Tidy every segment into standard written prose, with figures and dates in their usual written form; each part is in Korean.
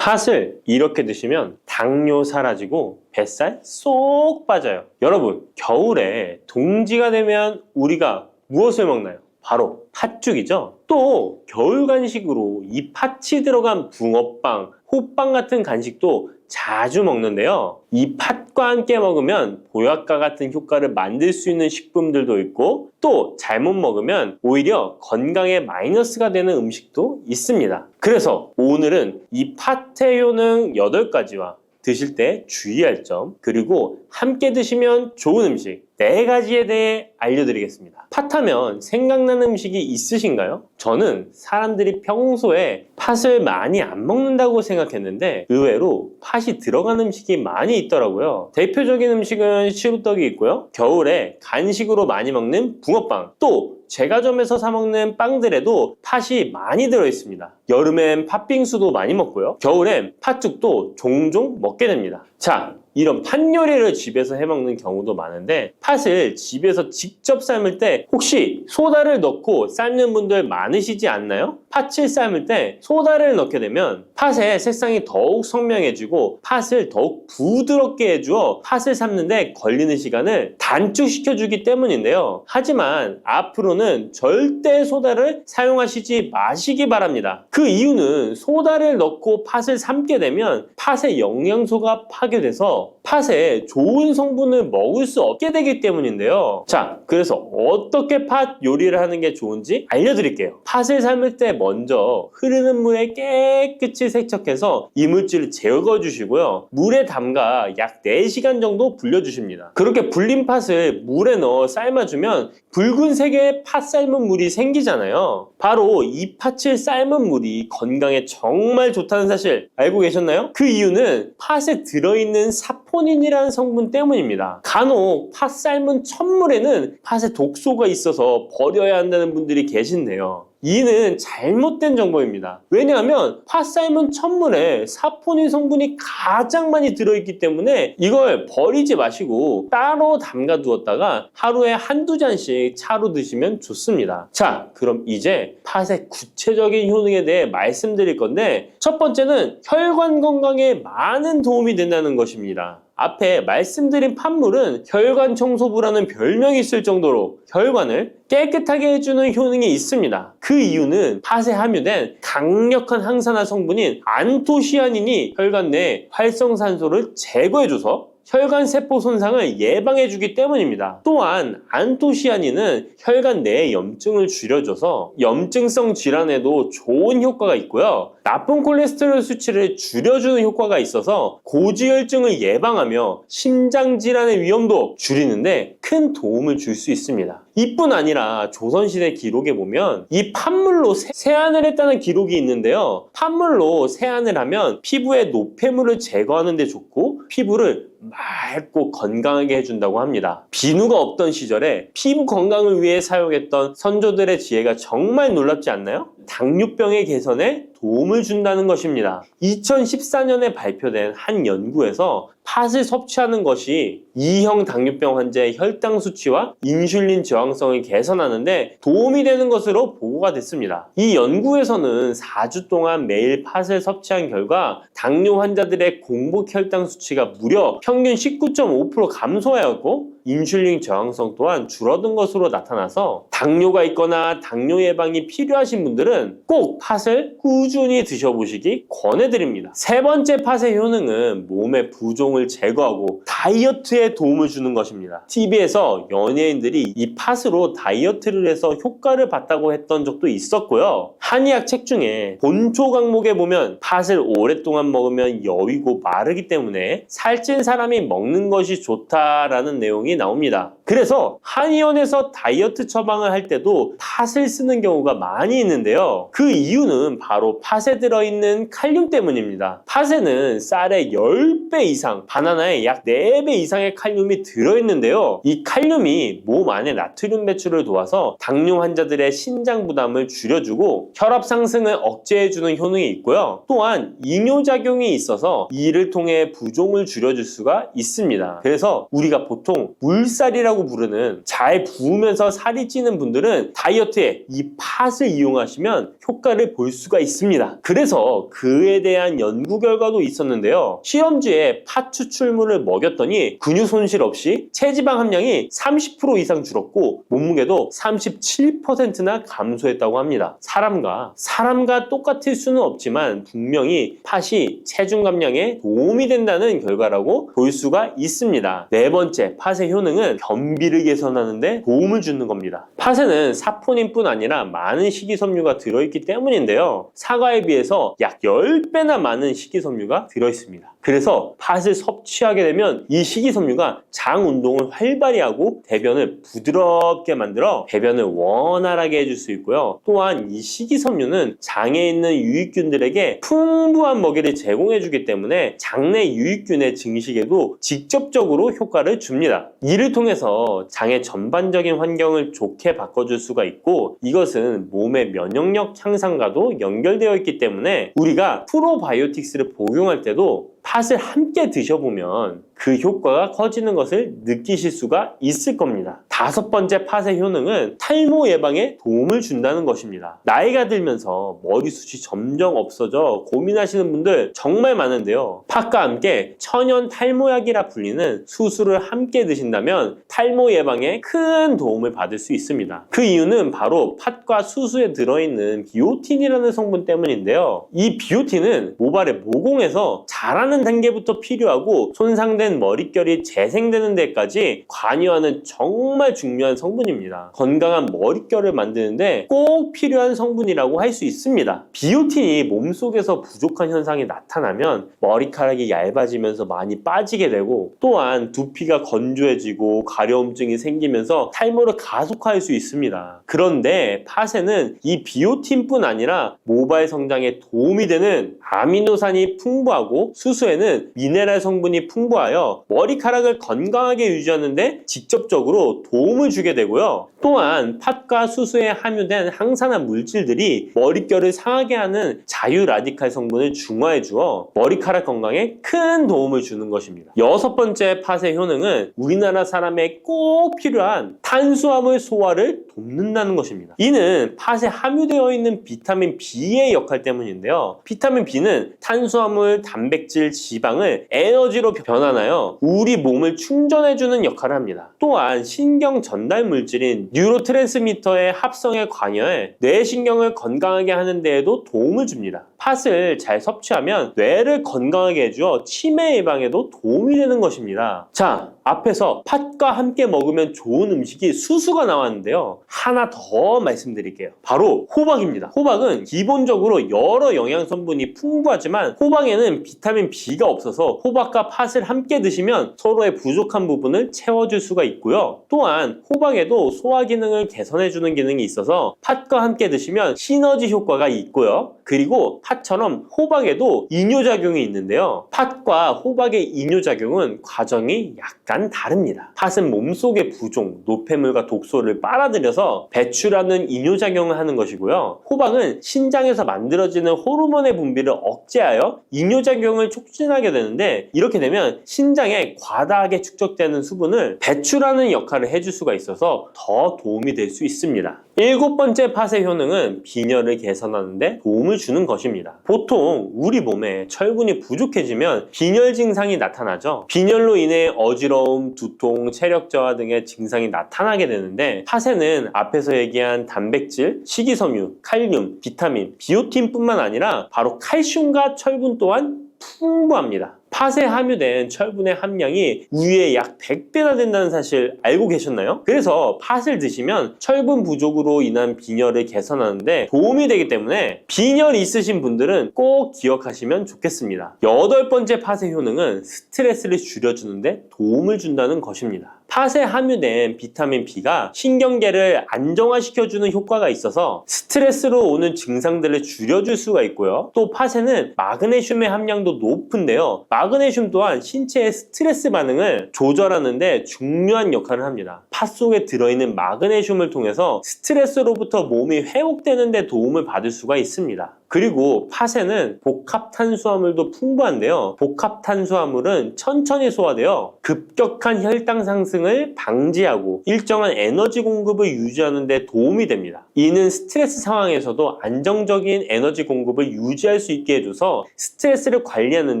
팥을 이렇게 드시면 당뇨 사라지고 뱃살 쏙 빠져요. 여러분, 겨울에 동지가 되면 우리가 무엇을 먹나요? 바로 팥죽이죠. 또 겨울 간식으로 이 팥이 들어간 붕어빵, 호빵 같은 간식도 자주 먹는데요. 이 팥과 함께 먹으면 보약과 같은 효과를 만들 수 있는 식품들도 있고, 또 잘못 먹으면 오히려 건강에 마이너스가 되는 음식도 있습니다. 그래서 오늘은 이 팥의 효능 8가지와 드실 때 주의할 점, 그리고 함께 드시면 좋은 음식 4가지에 대해 알려드리겠습니다. 팥하면 생각나는 음식이 있으신가요? 저는 사람들이 평소에 팥을 많이 안 먹는다고 생각했는데 의외로 팥이 들어간 음식이 많이 있더라고요. 대표적인 음식은 시루떡이 있고요. 겨울에 간식으로 많이 먹는 붕어빵, 또 제과점에서 사 먹는 빵들에도 팥이 많이 들어있습니다. 여름엔 팥빙수도 많이 먹고요. 겨울엔 팥죽도 종종 먹게 됩니다. 자, 이런 팥 요리를 집에서 해먹는 경우도 많은데, 팥을 집에서 직접 삶을 때 혹시 소다를 넣고 삶는 분들 많으시지 않나요? 팥을 삶을 때 소다를 넣게 되면 팥의 색상이 더욱 선명해지고 팥을 더욱 부드럽게 해주어 팥을 삶는데 걸리는 시간을 단축시켜주기 때문인데요. 하지만 앞으로는 절대 소다를 사용하시지 마시기 바랍니다. 그 이유는 소다를 넣고 팥을 삶게 되면 팥의 영양소가 파괴돼서 팥에 좋은 성분을 먹을 수 없게 되기 때문인데요. 자, 그래서 어떻게 팥 요리를 하는 게 좋은지 알려드릴게요. 팥을 삶을 때 먼저 흐르는 물에 깨끗이 세척해서 이물질을 제거해 주시고요. 물에 담가 약 4시간 정도 불려주십니다. 그렇게 불린 팥을 물에 넣어 삶아주면 붉은색의 팥 삶은 물이 생기잖아요. 바로 이 팥을 삶은 물이 건강에 정말 좋다는 사실 알고 계셨나요? 그 이유는 팥에 들어있는 사포닌이라는 성분 때문입니다. 간혹 팥 삶은 첫물에는 팥에 독소가 있어서 버려야 한다는 분들이 계신데요. 이는 잘못된 정보입니다. 왜냐하면 팥 삶은 첫물에 사포닌 성분이 가장 많이 들어있기 때문에 이걸 버리지 마시고 따로 담가 두었다가 하루에 1~2잔씩 차로 드시면 좋습니다. 자, 그럼 이제 팥의 구체적인 효능에 대해 말씀드릴 건데, 첫 번째는 혈관 건강에 많은 도움이 된다는 것입니다. 앞에 말씀드린 팥물은 혈관 청소부라는 별명이 있을 정도로 혈관을 깨끗하게 해주는 효능이 있습니다. 그 이유는 팥에 함유된 강력한 항산화 성분인 안토시아닌이 혈관 내 활성산소를 제거해줘서 혈관 세포 손상을 예방해주기 때문입니다. 또한 안토시아닌은 혈관 내의 염증을 줄여줘서 염증성 질환에도 좋은 효과가 있고요. 나쁜 콜레스테롤 수치를 줄여주는 효과가 있어서 고지혈증을 예방하며 심장질환의 위험도 줄이는데 큰 도움을 줄 수 있습니다. 이뿐 아니라 조선시대 기록에 보면 이 팥물로 세안을 했다는 기록이 있는데요. 팥물로 세안을 하면 피부의 노폐물을 제거하는 데 좋고 피부를 맑고 건강하게 해준다고 합니다. 비누가 없던 시절에 피부 건강을 위해 사용했던 선조들의 지혜가 정말 놀랍지 않나요? 당뇨병의 개선에 도움을 준다는 것입니다. 2014년에 발표된 한 연구에서 팥을 섭취하는 것이 2형 당뇨병 환자의 혈당 수치와 인슐린 저항성을 개선하는데 도움이 되는 것으로 보고가 됐습니다. 이 연구에서는 4주 동안 매일 팥을 섭취한 결과 당뇨 환자들의 공복 혈당 수치가 무려 평균 19.5% 감소하였고 인슐린 저항성 또한 줄어든 것으로 나타나서 당뇨가 있거나 당뇨 예방이 필요하신 분들은 꼭 팥을 꾸준히 드셔보시기 권해드립니다. 세 번째 팥의 효능은 몸의 부종을 제거하고 다이어트에 도움을 주는 것입니다. TV에서 연예인들이 이 팥으로 다이어트를 해서 효과를 봤다고 했던 적도 있었고요. 한의학 책 중에 본초 강목에 보면 팥을 오랫동안 먹으면 여위고 마르기 때문에 살찐 사람이 먹는 것이 좋다라는 내용이 나옵니다. 그래서 한의원에서 다이어트 처방을 할 때도 팥을 쓰는 경우가 많이 있는데요. 그 이유는 바로 팥에 들어있는 칼륨 때문입니다. 팥에는 쌀의 10배 이상, 바나나에 약 4배 이상의 칼륨이 들어있는데요. 이 칼륨이 몸 안에 나트륨 배출을 도와서 당뇨 환자들의 신장 부담을 줄여주고 혈압 상승을 억제해주는 효능이 있고요. 또한 이뇨작용이 있어서 이를 통해 부종을 줄여줄 수가 있습니다. 그래서 우리가 보통 물살이라고 부르는 잘 부으면서 살이 찌는 분들은 다이어트에 이 팥을 이용하시면 효과를 볼 수가 있습니다. 그래서 그에 대한 연구 결과도 있었는데요. 시험지에 팥 추출물을 먹였더니 근육 손실 없이 체지방 함량이 30% 이상 줄었고 몸무게도 37%나 감소했다고 합니다. 사람과 똑같을 수는 없지만 분명히 팥이 체중 감량에 도움이 된다는 결과라고 볼 수가 있습니다. 네 번째, 팥의 효능은 변비를 개선하는 데 도움을 주는 겁니다. 팥에는 사포닌뿐 아니라 많은 식이섬유가 들어있기 때문인데요. 사과에 비해서 약 10배나 많은 식이섬유가 들어있습니다. 그래서 팥을 섭취하게 되면 이 식이섬유가 장 운동을 활발히 하고 대변을 부드럽게 만들어 배변을 원활하게 해줄 수 있고요. 또한 이 식이섬유는 장에 있는 유익균들에게 풍부한 먹이를 제공해주기 때문에 장내 유익균의 증식에도 직접적으로 효과를 줍니다. 이를 통해서 장의 전반적인 환경을 좋게 바꿔줄 수가 있고 이것은 몸의 면역력 향상과도 연결되어 있기 때문에 우리가 프로바이오틱스를 복용할 때도 팥을 함께 드셔보면 그 효과가 커지는 것을 느끼실 수가 있을 겁니다. 다섯 번째 팥의 효능은 탈모 예방에 도움을 준다는 것입니다. 나이가 들면서 머리숱이 점점 없어져 고민하시는 분들 정말 많은데요. 팥과 함께 천연 탈모약이라 불리는 수수를 함께 드신다면 탈모 예방에 큰 도움을 받을 수 있습니다. 그 이유는 바로 팥과 수수에 들어있는 비오틴이라는 성분 때문인데요. 이 비오틴은 모발의 모공에서 자라는 단계부터 필요하고 손상된 머릿결이 재생되는 데까지 관여하는 정말 중요한 성분입니다. 건강한 머릿결을 만드는데 꼭 필요한 성분이라고 할 수 있습니다. 비오틴이 몸속에서 부족한 현상이 나타나면 머리카락이 얇아지면서 많이 빠지게 되고 또한 두피가 건조해지고 가려움증이 생기면서 탈모를 가속화할 수 있습니다. 그런데 팥에는 이 비오틴뿐 아니라 모발 성장에 도움이 되는 아미노산이 풍부하고 수수에는 미네랄 성분이 풍부하여 머리카락을 건강하게 유지하는 데 직접적으로 도움을 주게 되고요. 또한 팥과 수수에 함유된 항산화 물질들이 머릿결을 상하게 하는 자유 라디칼 성분을 중화해 주어 머리카락 건강에 큰 도움을 주는 것입니다. 여섯 번째 팥의 효능은 우리나라 사람에 꼭 필요한 탄수화물 소화를 돕는다는 것입니다. 이는 팥에 함유되어 있는 비타민 B의 역할 때문인데요. 비타민 B는 탄수화물, 단백질, 지방을 에너지로 변환하여 우리 몸을 충전해주는 역할을 합니다. 또한 신경 전달 물질인 뉴로트랜스미터의 합성에 관여해 뇌신경을 건강하게 하는 데에도 도움을 줍니다. 팥을 잘 섭취하면 뇌를 건강하게 해주어 치매 예방에도 도움이 되는 것입니다. 자, 앞에서 팥과 함께 먹으면 좋은 음식이 수수가 나왔는데요. 하나 더 말씀드릴게요. 바로 호박입니다. 호박은 기본적으로 여러 영양성분이 풍부하지만 호박에는 비타민 B가 없어서 호박과 팥을 함께 드시면 서로의 부족한 부분을 채워줄 수가 있고요. 또한 호박에도 소화 기능을 개선해주는 기능이 있어서 팥과 함께 드시면 시너지 효과가 있고요. 그리고 팥처럼 호박에도 이뇨작용이 있는데요. 팥과 호박의 이뇨작용은 과정이 약간 다릅니다. 팥은 몸속의 부종, 노폐물과 독소를 빨아들여서 배출하는 이뇨작용을 하는 것이고요. 호박은 신장에서 만들어지는 호르몬의 분비를 억제하여 이뇨작용을 촉진하게 되는데 이렇게 되면 신장에 과다하게 축적되는 수분을 배출하는 역할을 해줄 수가 있어서 더 도움이 될 수 있습니다. 일곱 번째 팥의 효능은 빈혈을 개선하는 데 도움을 주는 것입니다. 보통 우리 몸에 철분이 부족해지면 빈혈 증상이 나타나죠. 빈혈로 인해 어지러움, 두통, 체력 저하 등의 증상이 나타나게 되는데 팥에는 앞에서 얘기한 단백질, 식이섬유, 칼륨, 비타민, 비오틴뿐만 아니라 바로 칼슘과 철분 또한 풍부합니다. 팥에 함유된 철분의 함량이 우유의 약 100배나 된다는 사실 알고 계셨나요? 그래서 팥을 드시면 철분 부족으로 인한 빈혈을 개선하는데 도움이 되기 때문에 빈혈이 있으신 분들은 꼭 기억하시면 좋겠습니다. 여덟 번째 팥의 효능은 스트레스를 줄여주는데 도움을 준다는 것입니다. 팥에 함유된 비타민 B가 신경계를 안정화시켜주는 효과가 있어서 스트레스로 오는 증상들을 줄여줄 수가 있고요. 또 팥에는 마그네슘의 함량도 높은데요. 마그네슘 또한 신체의 스트레스 반응을 조절하는 데 중요한 역할을 합니다. 팥 속에 들어있는 마그네슘을 통해서 스트레스로부터 몸이 회복되는 데 도움을 받을 수가 있습니다. 그리고 팥에는 복합탄수화물도 풍부한데요. 복합탄수화물은 천천히 소화되어 급격한 혈당 상승을 방지하고 일정한 에너지 공급을 유지하는 데 도움이 됩니다. 이는 스트레스 상황에서도 안정적인 에너지 공급을 유지할 수 있게 해줘서 스트레스를 관리하는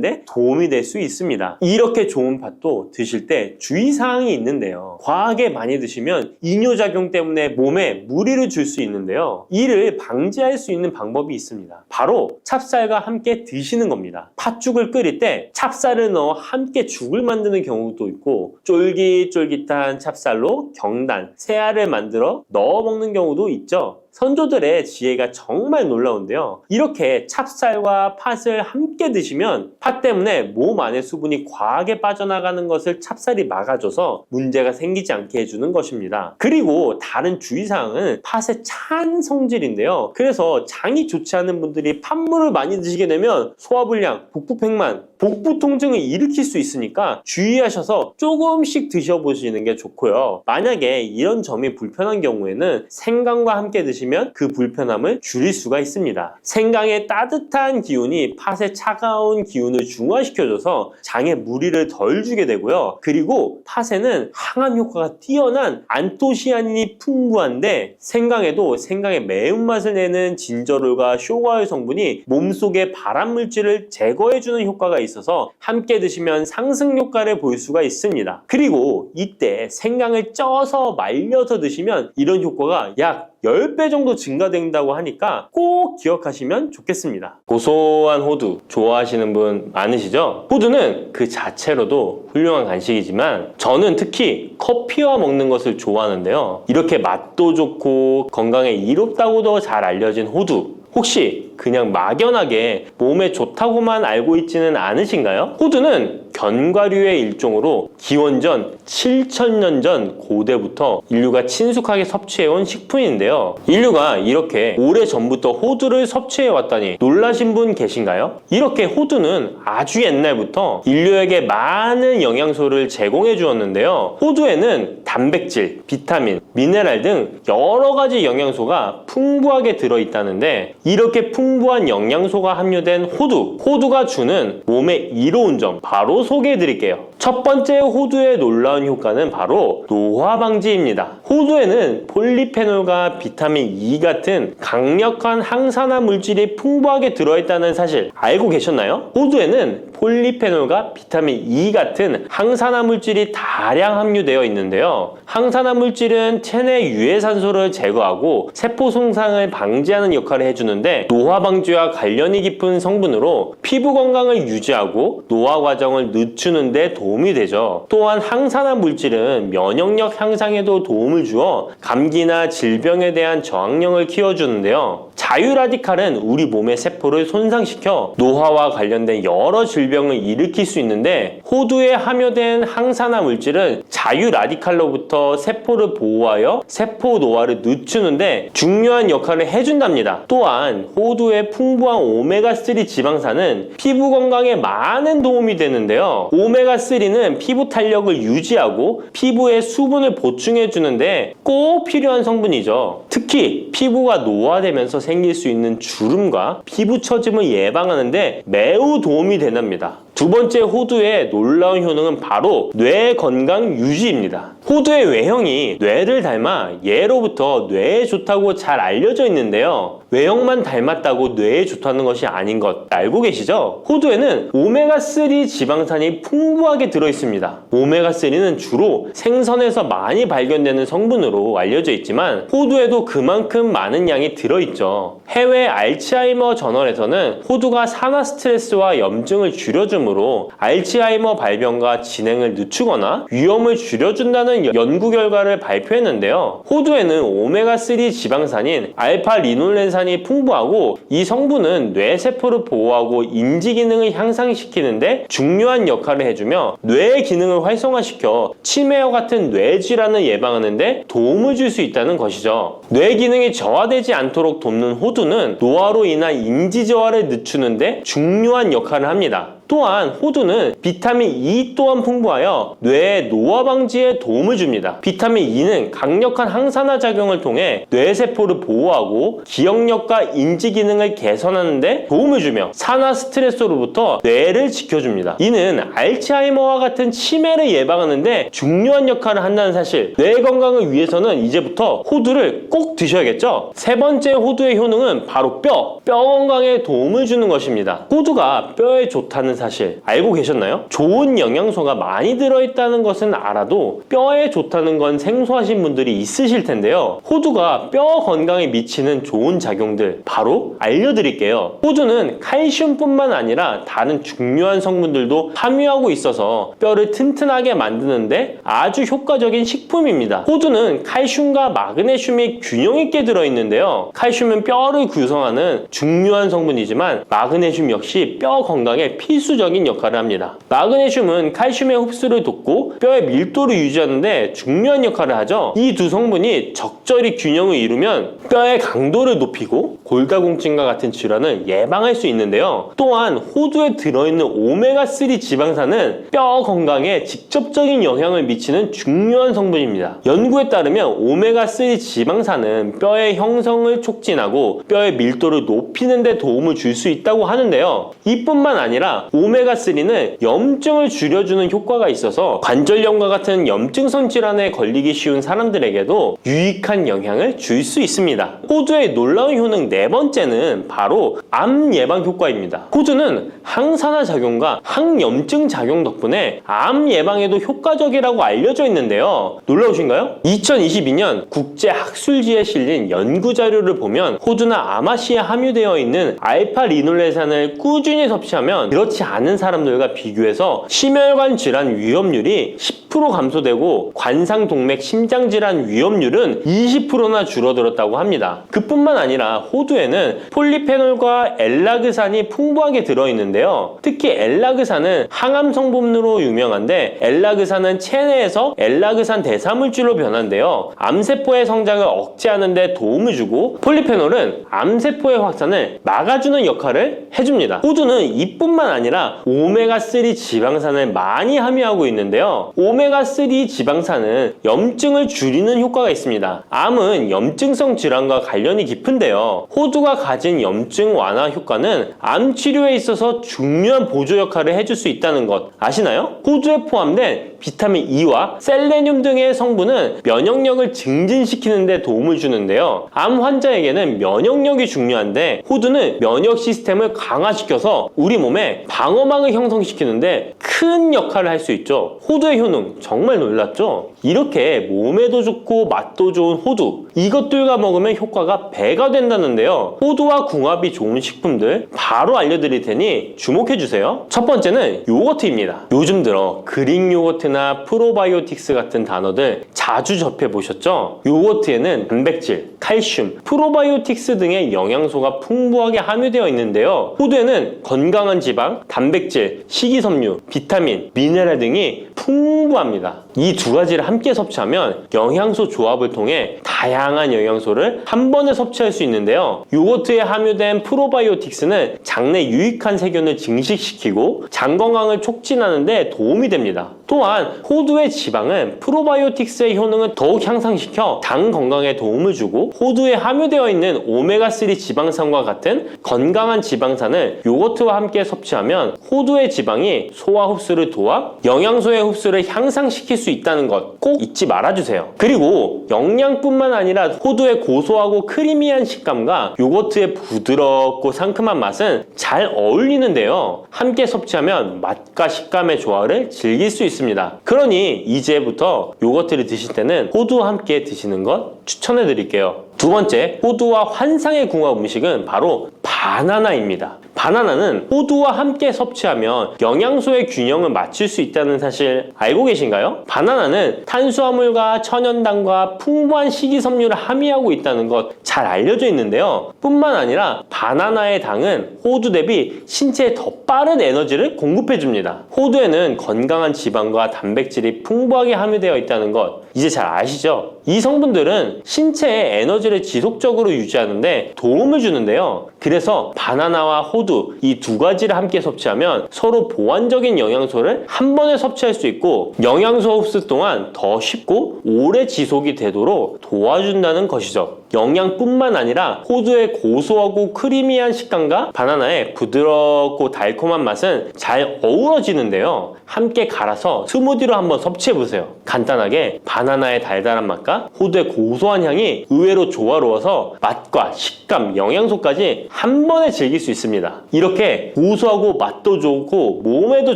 데 도움이 될 수 있습니다. 이렇게 좋은 팥도 드실 때 주의사항이 있는데요. 과하게 많이 드시면 이뇨작용 때문에 몸에 무리를 줄 수 있는데요. 이를 방지할 수 있는 방법이 있습니다. 바로 찹쌀과 함께 드시는 겁니다. 팥죽을 끓일 때 찹쌀을 넣어 함께 죽을 만드는 경우도 있고 쫄깃쫄깃한 찹쌀로 경단, 새알을 만들어 넣어 먹는 경우도 있죠. 선조들의 지혜가 정말 놀라운데요. 이렇게 찹쌀과 팥을 함께 드시면 팥 때문에 몸 안에 수분이 과하게 빠져나가는 것을 찹쌀이 막아줘서 문제가 생기지 않게 해주는 것입니다. 그리고 다른 주의사항은 팥의 찬 성질인데요. 그래서 장이 좋지 않은 분들이 팥물을 많이 드시게 되면 소화불량, 복부팽만, 복부 통증을 일으킬 수 있으니까 주의하셔서 조금씩 드셔보시는 게 좋고요. 만약에 이런 점이 불편한 경우에는 생강과 함께 드시면 그 불편함을 줄일 수가 있습니다. 생강의 따뜻한 기운이 팥의 차가운 기운을 중화시켜줘서 장에 무리를 덜 주게 되고요. 그리고 팥에는 항암 효과가 뛰어난 안토시아닌이 풍부한데 생강에도 생강의 매운맛을 내는 진저롤과 쇼가올 성분이 몸속의 발암물질을 제거해주는 효과가 있어서 함께 드시면 상승 효과를 볼 수가 있습니다. 그리고 이때 생강을 쪄서 말려서 드시면 이런 효과가 약 10배 정도 증가된다고 하니까 꼭 기억하시면 좋겠습니다. 고소한 호두 좋아하시는 분 많으시죠? 호두는 그 자체로도 훌륭한 간식이지만 저는 특히 커피와 먹는 것을 좋아하는데요. 이렇게 맛도 좋고 건강에 이롭다고도 잘 알려진 호두, 혹시 그냥 막연하게 몸에 좋다고만 알고 있지는 않으신가요? 호두는 견과류의 일종으로 기원전 7,000년 전 고대부터 인류가 친숙하게 섭취해온 식품인데요. 인류가 이렇게 오래전부터 호두를 섭취해왔다니 놀라신 분 계신가요? 이렇게 호두는 아주 옛날부터 인류에게 많은 영양소를 제공해 주었는데요. 호두에는 단백질, 비타민, 미네랄 등 여러 가지 영양소가 풍부하게 들어있다는데 이렇게 풍부한 영양소가 함유된 호두가 주는 몸에 이로운 점 바로 소개해 드릴게요. 첫 번째 호두의 놀라운 효과는 바로 노화 방지입니다. 호두에는 폴리페놀과 비타민 E 같은 강력한 항산화 물질이 풍부하게 들어있다는 사실 알고 계셨나요? 호두에는 폴리페놀과 비타민 E 같은 항산화 물질이 다량 함유되어 있는데요. 항산화 물질은 체내 유해산소를 제거하고 세포 손상을 방지하는 역할을 해주는데 노화 방지와 관련이 깊은 성분으로 피부 건강을 유지하고 노화 과정을 늦추는 데 도움이 되죠. 또한 항산화 물질은 면역력 향상에도 도움을 주어 감기나 질병에 대한 저항력을 키워주는데요. 자유라디칼은 우리 몸의 세포를 손상시켜 노화와 관련된 여러 질병을 일으킬 수 있는데 호두에 함유된 항산화 물질은 자유라디칼로부터 세포를 보호하여 세포 노화를 늦추는데 중요한 역할을 해준답니다. 또한 호두의 풍부한 오메가3 지방산은 피부 건강에 많은 도움이 되는데요. 오메가3는 피부 탄력을 유지하고 피부에 수분을 보충해 주는데 꼭 필요한 성분이죠. 특히 피부가 노화되면서 생길 수 있는 주름과 피부 처짐을 예방하는데 매우 도움이 된답니다. 두 번째 호두의 놀라운 효능은 바로 뇌 건강 유지입니다. 호두의 외형이 뇌를 닮아 예로부터 뇌에 좋다고 잘 알려져 있는데요. 외형만 닮았다고 뇌에 좋다는 것이 아닌 것 알고 계시죠? 호두에는 오메가3 지방산이 풍부하게 들어있습니다. 오메가3는 주로 생선에서 많이 발견되는 성분으로 알려져 있지만 호두에도 그만큼 많은 양이 들어있죠. 해외 알츠하이머 저널에서는 호두가 산화 스트레스와 염증을 줄여주므로 알츠하이머 발병과 진행을 늦추거나 위험을 줄여준다는 연구 결과를 발표했는데요. 호두에는 오메가3 지방산인 알파-리놀렌산이 풍부하고 이 성분은 뇌세포를 보호하고 인지 기능을 향상시키는데 중요한 역할을 해주며 뇌의 기능을 활성화시켜 치매와 같은 뇌질환을 예방하는데 도움을 줄 수 있다는 것이죠. 뇌 기능이 저하되지 않도록 돕는 호두는 노화로 인한 인지 저하를 늦추는데 중요한 역할을 합니다. 또한 호두는 비타민 E 또한 풍부하여 뇌의 노화 방지에 도움을 줍니다. 비타민 E는 강력한 항산화 작용을 통해 뇌세포를 보호하고 기억력과 인지 기능을 개선하는 데 도움을 주며 산화 스트레스로부터 뇌를 지켜줍니다. 이는 알츠하이머와 같은 치매를 예방하는 데 중요한 역할을 한다는 사실. 뇌 건강을 위해서는 이제부터 호두를 꼭 드셔야겠죠? 세 번째 호두의 효능은 바로 뼈 건강에 도움을 주는 것입니다. 호두가 뼈에 좋다는 사실 알고 계셨나요? 좋은 영양소가 많이 들어있다는 것은 알아도 뼈에 좋다는 건 생소하신 분들이 있으실 텐데요. 호두가 뼈 건강에 미치는 좋은 작용들 바로 알려드릴게요. 호두는 칼슘뿐만 아니라 다른 중요한 성분들도 함유하고 있어서 뼈를 튼튼하게 만드는데 아주 효과적인 식품입니다. 호두는 칼슘과 마그네슘이 균형 있게 들어있는데요. 칼슘은 뼈를 구성하는 중요한 성분이지만 마그네슘 역시 뼈 건강에 필수적인 역할을 합니다. 마그네슘은 칼슘의 흡수를 돕고 뼈의 밀도를 유지하는 데 중요한 역할을 하죠. 이 두 성분이 적절히 균형을 이루면 뼈의 강도를 높이고 골다공증과 같은 질환을 예방할 수 있는데요. 또한 호두에 들어있는 오메가3 지방산은 뼈 건강에 직접적인 영향을 미치는 중요한 성분입니다. 연구에 따르면 오메가3 지방산은 뼈의 형성을 촉진하고 뼈의 밀도를 높이는 데 도움을 줄 수 있다고 하는데요. 이뿐만 아니라 오메가3는 염증을 줄여주는 효과가 있어서 관절염과 같은 염증성 질환에 걸리기 쉬운 사람들에게도 유익한 영향을 줄 수 있습니다. 호두의 놀라운 효능 네 번째는 바로 암 예방 효과입니다. 호두는 항산화 작용과 항염증 작용 덕분에 암 예방에도 효과적이라고 알려져 있는데요. 놀라우신가요? 2022년 국제학술지에 실린 연구 자료를 보면 호두나 아마씨에 함유되어 있는 알파 리놀레산을 꾸준히 섭취하면 그렇지 않은 사람들과 비교해서 심혈관 질환 위험률이 10% 감소되고 관상동맥 심장질환 위험률은 20%나 줄어들었다고 합니다. 그뿐만 아니라 호두에는 폴리페놀과 엘라그산이 풍부하게 들어있는데요. 특히 엘라그산은 항암 성분으로 유명한데 엘라그산은 체내에서 엘라그산 대사물질로 변한대요. 암세포의 성장을 억제하는 데 도움을 주고 폴리페놀은 암세포의 확산을 막아주는 역할을 해줍니다. 호두는 이뿐만 아니라 오메가3 지방산을 많이 함유하고 있는데요. 오메가3 지방산은 염증을 줄이는 효과가 있습니다. 암은 염증성 질환과 관련이 깊은데요. 호두가 가진 염증 완화 효과는 암 치료에 있어서 중요한 보조 역할을 해줄 수 있다는 것 아시나요? 호두에 포함된 비타민 E와 셀레늄 등의 성분은 면역력을 증진시키는 데 도움을 주는데요. 암 환자에게는 면역력이 중요한데 호두는 면역 시스템을 강화시켜서 우리 몸에 방어막을 형성시키는데 큰 역할을 할 수 있죠. 호두의 효능 정말 놀랍죠? 이렇게 몸에도 좋고 맛도 좋은 호두 이것들과 먹으면 효과가 배가 된다는데요. 호두와 궁합이 좋은 식품들 바로 알려드릴 테니 주목해주세요. 첫 번째는 요거트입니다. 요즘 들어 그릭 요거트나 프로바이오틱스 같은 단어들 자주 접해보셨죠? 요거트에는 단백질, 칼슘, 프로바이오틱스 등의 영양소가 풍부하게 함유되어 있는데요. 호두에는 건강한 지방, 단백질, 식이섬유, 비타민, 미네랄 등이 풍부합니다. 이 두 가지를 함께 섭취하면 영양소 조합을 통해 다양한 영양소를 한 번에 섭취할 수 있는데요. 요거트에 함유된 프로바이오틱스는 장내 유익한 세균을 증식시키고 장 건강을 촉진하는 데 도움이 됩니다. 또한 호두의 지방은 프로바이오틱스의 효능을 더욱 향상시켜 장 건강에 도움을 주고 호두에 함유되어 있는 오메가3 지방산과 같은 건강한 지방산을 요거트와 함께 섭취하면 호두의 지방이 소화 흡수를 도와 영양소의 흡수를 향상시킬 수 있다는 것 꼭 잊지 말아주세요. 그리고 영양뿐만 아니라 호두의 고소하고 크리미한 식감과 요거트의 부드럽고 상큼한 맛은 잘 어울리는데요. 함께 섭취하면 맛과 식감의 조화를 즐길 수 있습니다. 그러니 이제부터 요거트를 드실 때는 호두와 함께 드시는 것 추천해 드릴게요. 두 번째, 호두와 환상의 궁합 음식은 바로 바나나입니다. 바나나는 호두와 함께 섭취하면 영양소의 균형을 맞출 수 있다는 사실 알고 계신가요? 바나나는 탄수화물과 천연당과 풍부한 식이섬유를 함유하고 있다는 것 잘 알려져 있는데요. 뿐만 아니라 바나나의 당은 호두 대비 신체에 더 빠른 에너지를 공급해 줍니다. 호두에는 건강한 지방과 단백질이 풍부하게 함유되어 있다는 것 이제 잘 아시죠? 이 성분들은 신체의 에너지를 지속적으로 유지하는데 도움을 주는데요. 그래서 바나나와 호두 이 두 가지를 함께 섭취하면 서로 보완적인 영양소를 한 번에 섭취할 수 있고 영양소 흡수 동안 더 쉽고 오래 지속이 되도록 도와준다는 것이죠. 영양뿐만 아니라 호두의 고소하고 크리미한 식감과 바나나의 부드럽고 달콤한 맛은 잘 어우러지는데요. 함께 갈아서 스무디로 한번 섭취해보세요. 간단하게 바나나의 달달한 맛과 호두의 고소한 향이 의외로 조화로워서 맛과 식감, 영양소까지 한 번에 즐길 수 있습니다. 이렇게 고소하고 맛도 좋고 몸에도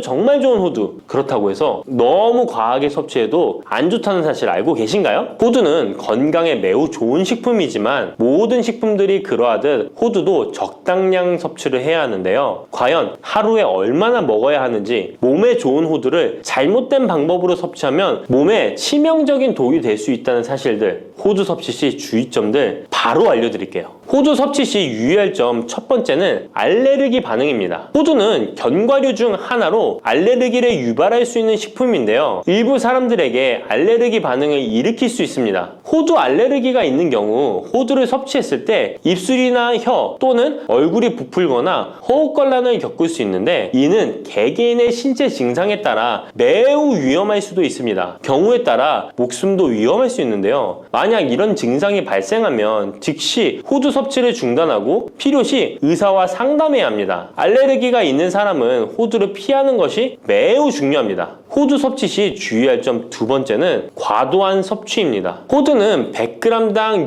정말 좋은 호두, 그렇다고 해서 너무 과하게 섭취해도 안 좋다는 사실 알고 계신가요? 호두는 건강에 매우 좋은 식품이지만 모든 식품들이 그러하듯 호두도 적당량 섭취를 해야 하는데요. 과연 하루에 얼마나 먹어야 하는지, 몸에 좋은 호두를 잘못된 방법으로 섭취하면 몸에 치명적인 독이 될 수 있다는 사실들, 호두 섭취 시 주의점들 바로 알려드릴게요. 호두 섭취 시 유의할 점 첫 번째는 알레르기 반응입니다. 호두는 견과류 중 하나로 알레르기를 유발할 수 있는 식품인데요. 일부 사람들에게 알레르기 반응을 일으킬 수 있습니다. 호두 알레르기가 있는 경우 호두를 섭취했을 때 입술이나 혀 또는 얼굴이 부풀거나 허우걸란을 겪을 수 있는데 이는 개개인의 신체 증상에 따라 매우 위험할 수도 있습니다. 경우에 따라 목숨도 위험할 수 있는데요. 만약 이런 증상이 발생하면 즉시 호두 섭취를 중단하고 필요시 의사와 상담해야 합니다. 알레르기가 있는 사람은 호두를 피하는 것이 매우 중요합니다. 호두 섭취 시 주의할 점 두 번째는 과도한 섭취입니다. 호두는 100g당